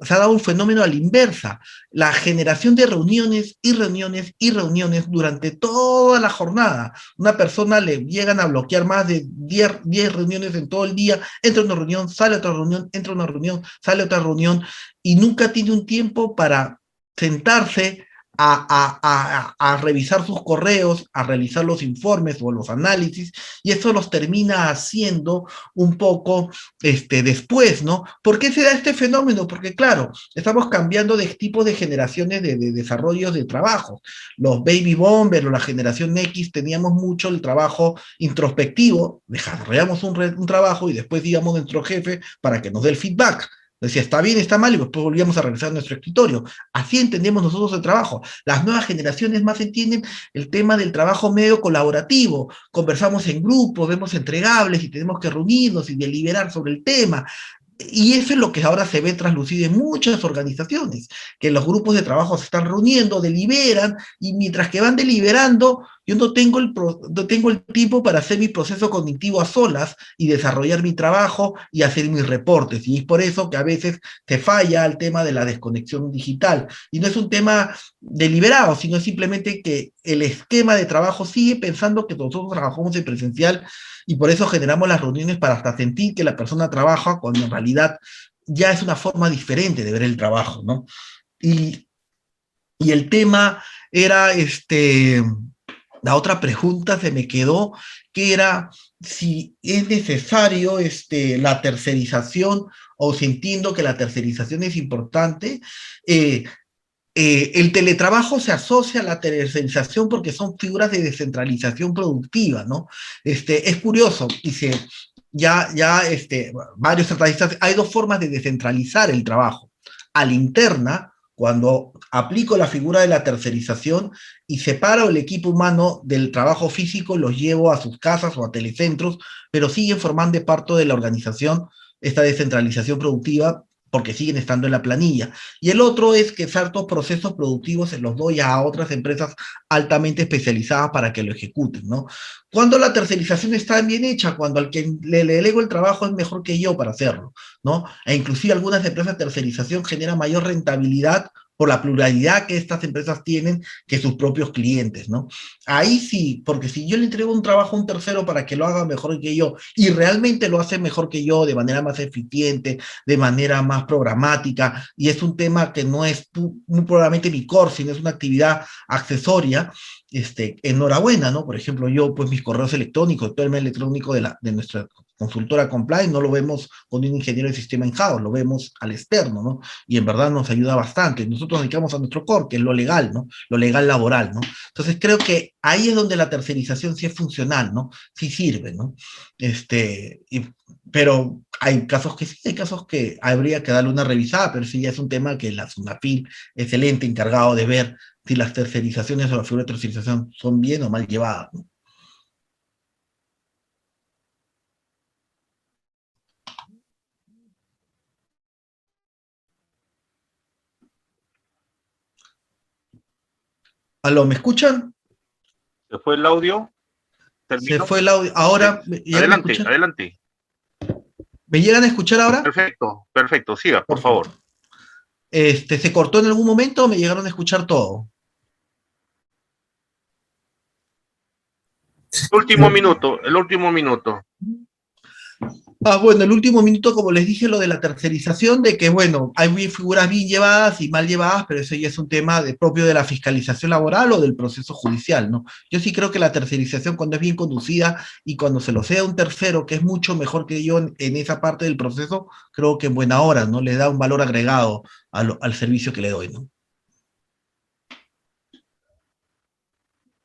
Se ha dado un fenómeno a la inversa, la generación de reuniones y reuniones y reuniones durante toda la jornada. Una persona le llegan a bloquear más de 10 reuniones en todo el día, entra a una reunión, sale a otra reunión, entra a una reunión, sale a otra reunión, y nunca tiene un tiempo para sentarse a revisar sus correos, a realizar los informes o los análisis, y eso los termina haciendo un poco después, ¿no? ¿Por qué se da este fenómeno? Porque claro, estamos cambiando de tipo de generaciones de desarrollos de trabajo. Los baby boomers o la generación X teníamos mucho el trabajo introspectivo, desarrollamos un trabajo y después íbamos a nuestro jefe para que nos dé el feedback. Decía, está bien, está mal, y después volvíamos a regresar a nuestro escritorio. Así entendemos nosotros el trabajo. Las nuevas generaciones más entienden el tema del trabajo medio colaborativo. Conversamos en grupos, vemos entregables y tenemos que reunirnos y deliberar sobre el tema. Y eso es lo que ahora se ve traslucido en muchas organizaciones, que los grupos de trabajo se están reuniendo, deliberan, y mientras que van deliberando, yo no tengo el tiempo para hacer mi proceso cognitivo a solas y desarrollar mi trabajo y hacer mis reportes. Y es por eso que a veces se falla el tema de la desconexión digital. Y no es un tema deliberado, sino simplemente que el esquema de trabajo sigue pensando que nosotros trabajamos en presencial, y por eso generamos las reuniones para hasta sentir que la persona trabaja, cuando en realidad ya es una forma diferente de ver el trabajo, ¿no? Y el tema era, la otra pregunta se me quedó, que era si es necesario la tercerización, o si entiendo que la tercerización es importante. El teletrabajo se asocia a la tercerización porque son figuras de descentralización productiva, ¿no? Es curioso, varios tratadistas, hay dos formas de descentralizar el trabajo. A la interna, cuando aplico la figura de la tercerización y separo el equipo humano del trabajo físico, los llevo a sus casas o a telecentros, pero siguen formando parte de la organización, esta descentralización productiva, porque siguen estando en la planilla. Y el otro es que ciertos procesos productivos se los doy a otras empresas altamente especializadas para que lo ejecuten, ¿no? Cuando la tercerización está bien hecha, cuando al que le delego el trabajo es mejor que yo para hacerlo, ¿no? E inclusive algunas empresas de tercerización generan mayor rentabilidad por la pluralidad que estas empresas tienen que sus propios clientes, ¿no? Ahí sí, porque si yo le entrego un trabajo a un tercero para que lo haga mejor que yo, y realmente lo hace mejor que yo, de manera más eficiente, de manera más programática, y es un tema que no es muy probablemente mi core, sino es una actividad accesoria, enhorabuena, ¿no? Por ejemplo, yo, pues mis correos electrónicos, todo el mail electrónico de nuestra consultora Compliance, no lo vemos con un ingeniero de sistema in-house, lo vemos al externo, ¿no? Y en verdad nos ayuda bastante. Nosotros nos dedicamos a nuestro core, que es lo legal, ¿no? Lo legal laboral, ¿no? Entonces creo que ahí es donde la tercerización sí es funcional, ¿no? Sí sirve, ¿no? Pero hay casos que sí, hay casos que habría que darle una revisada, pero sí ya es un tema que la SUNAFIL es el ente encargado de ver si las tercerizaciones o la figura de tercerización son bien o mal llevadas, ¿no? ¿Aló, me escuchan? ¿Se fue el audio? Se fue el audio. Ahora, adelante, adelante. ¿Me llegan a escuchar ahora? Perfecto, perfecto, siga, por favor. ¿Se cortó en algún momento o me llegaron a escuchar todo? El último minuto. Bueno, el último minuto, como les dije, lo de la tercerización, de que, bueno, hay figuras bien llevadas y mal llevadas, pero eso ya es un tema propio de la fiscalización laboral o del proceso judicial, ¿no? Yo sí creo que la tercerización, cuando es bien conducida y cuando se lo sea un tercero, que es mucho mejor que yo en esa parte del proceso, creo que en buena hora, ¿no? Le da un valor agregado al servicio que le doy, ¿no?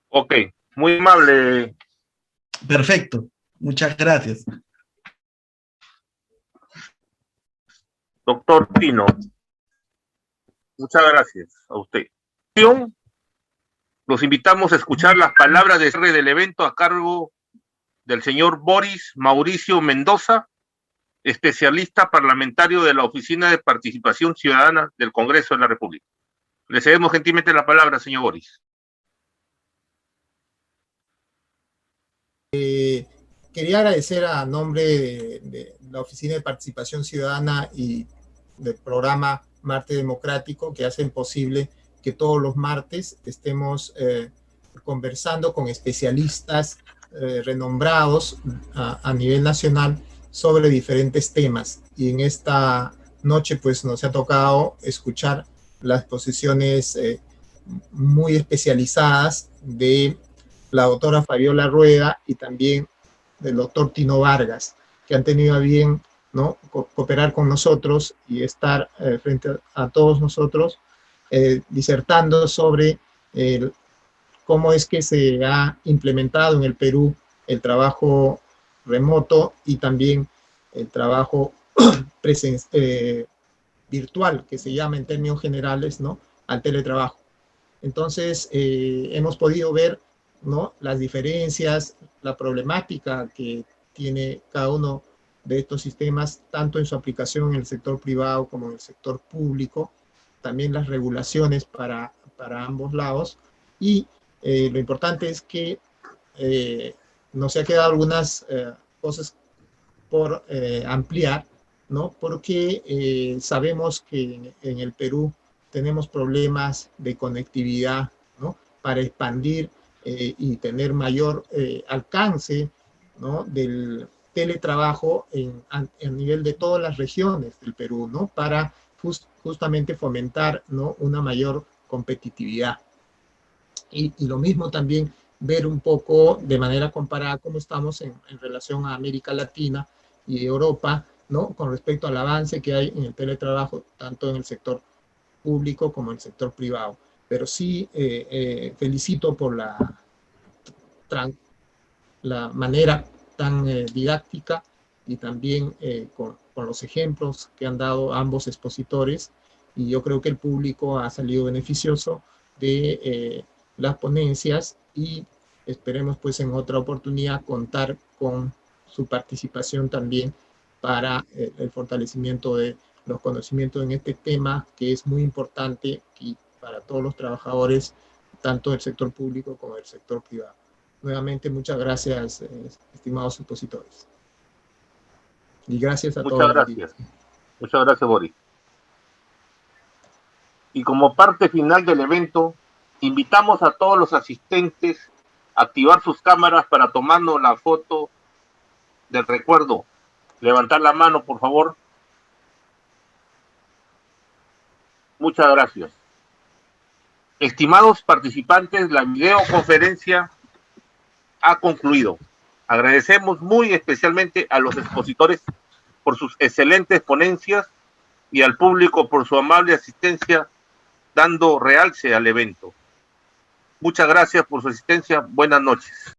Ok, muy amable. Perfecto, muchas gracias. Doctor Tino, muchas gracias a usted. Los invitamos a escuchar las palabras de cierre del evento a cargo del señor Boris Mauricio Mendoza, especialista parlamentario de la Oficina de Participación Ciudadana del Congreso de la República. Le cedemos gentilmente la palabra, señor Boris. Quería agradecer a nombre de la Oficina de Participación Ciudadana y del programa Martes Democrático, que hacen posible que todos los martes estemos conversando con especialistas renombrados a nivel nacional sobre diferentes temas. Y en esta noche pues nos ha tocado escuchar las posiciones muy especializadas de la doctora Fabiola Rueda y también del doctor Tino Vargas, que han tenido a bien, ¿no?, cooperar con nosotros y estar frente a todos nosotros disertando sobre cómo es que se ha implementado en el Perú el trabajo remoto y también el trabajo virtual, que se llama en términos generales, ¿no?, al teletrabajo. Entonces, hemos podido ver, ¿no?, las diferencias, la problemática que tiene cada uno de estos sistemas, tanto en su aplicación en el sector privado como en el sector público, también las regulaciones para ambos lados, y lo importante es que nos ha quedado algunas cosas por ampliar, ¿no?, porque sabemos que en el Perú tenemos problemas de conectividad, ¿no?, para expandir y tener mayor alcance, ¿no?, del teletrabajo a nivel de todas las regiones del Perú, ¿no?, para justamente fomentar, ¿no?, una mayor competitividad. Y lo mismo también ver un poco de manera comparada cómo estamos en relación a América Latina y Europa, ¿no?, con respecto al avance que hay en el teletrabajo, tanto en el sector público como en el sector privado. Pero sí felicito por la manera tan didáctica y también con los ejemplos que han dado ambos expositores, y yo creo que el público ha salido beneficioso de las ponencias, y esperemos pues en otra oportunidad contar con su participación también para el fortalecimiento de los conocimientos en este tema, que es muy importante y para todos los trabajadores, tanto del sector público como del sector privado. Nuevamente, muchas gracias, estimados expositores. Y gracias a todos. Muchas gracias. Muchas gracias, Boris. Y como parte final del evento, invitamos a todos los asistentes a activar sus cámaras para tomarnos la foto del recuerdo. Levantar la mano, por favor. Muchas gracias. Estimados participantes, la videoconferencia ha concluido. Agradecemos muy especialmente a los expositores por sus excelentes ponencias y al público por su amable asistencia, dando realce al evento. Muchas gracias por su asistencia. Buenas noches.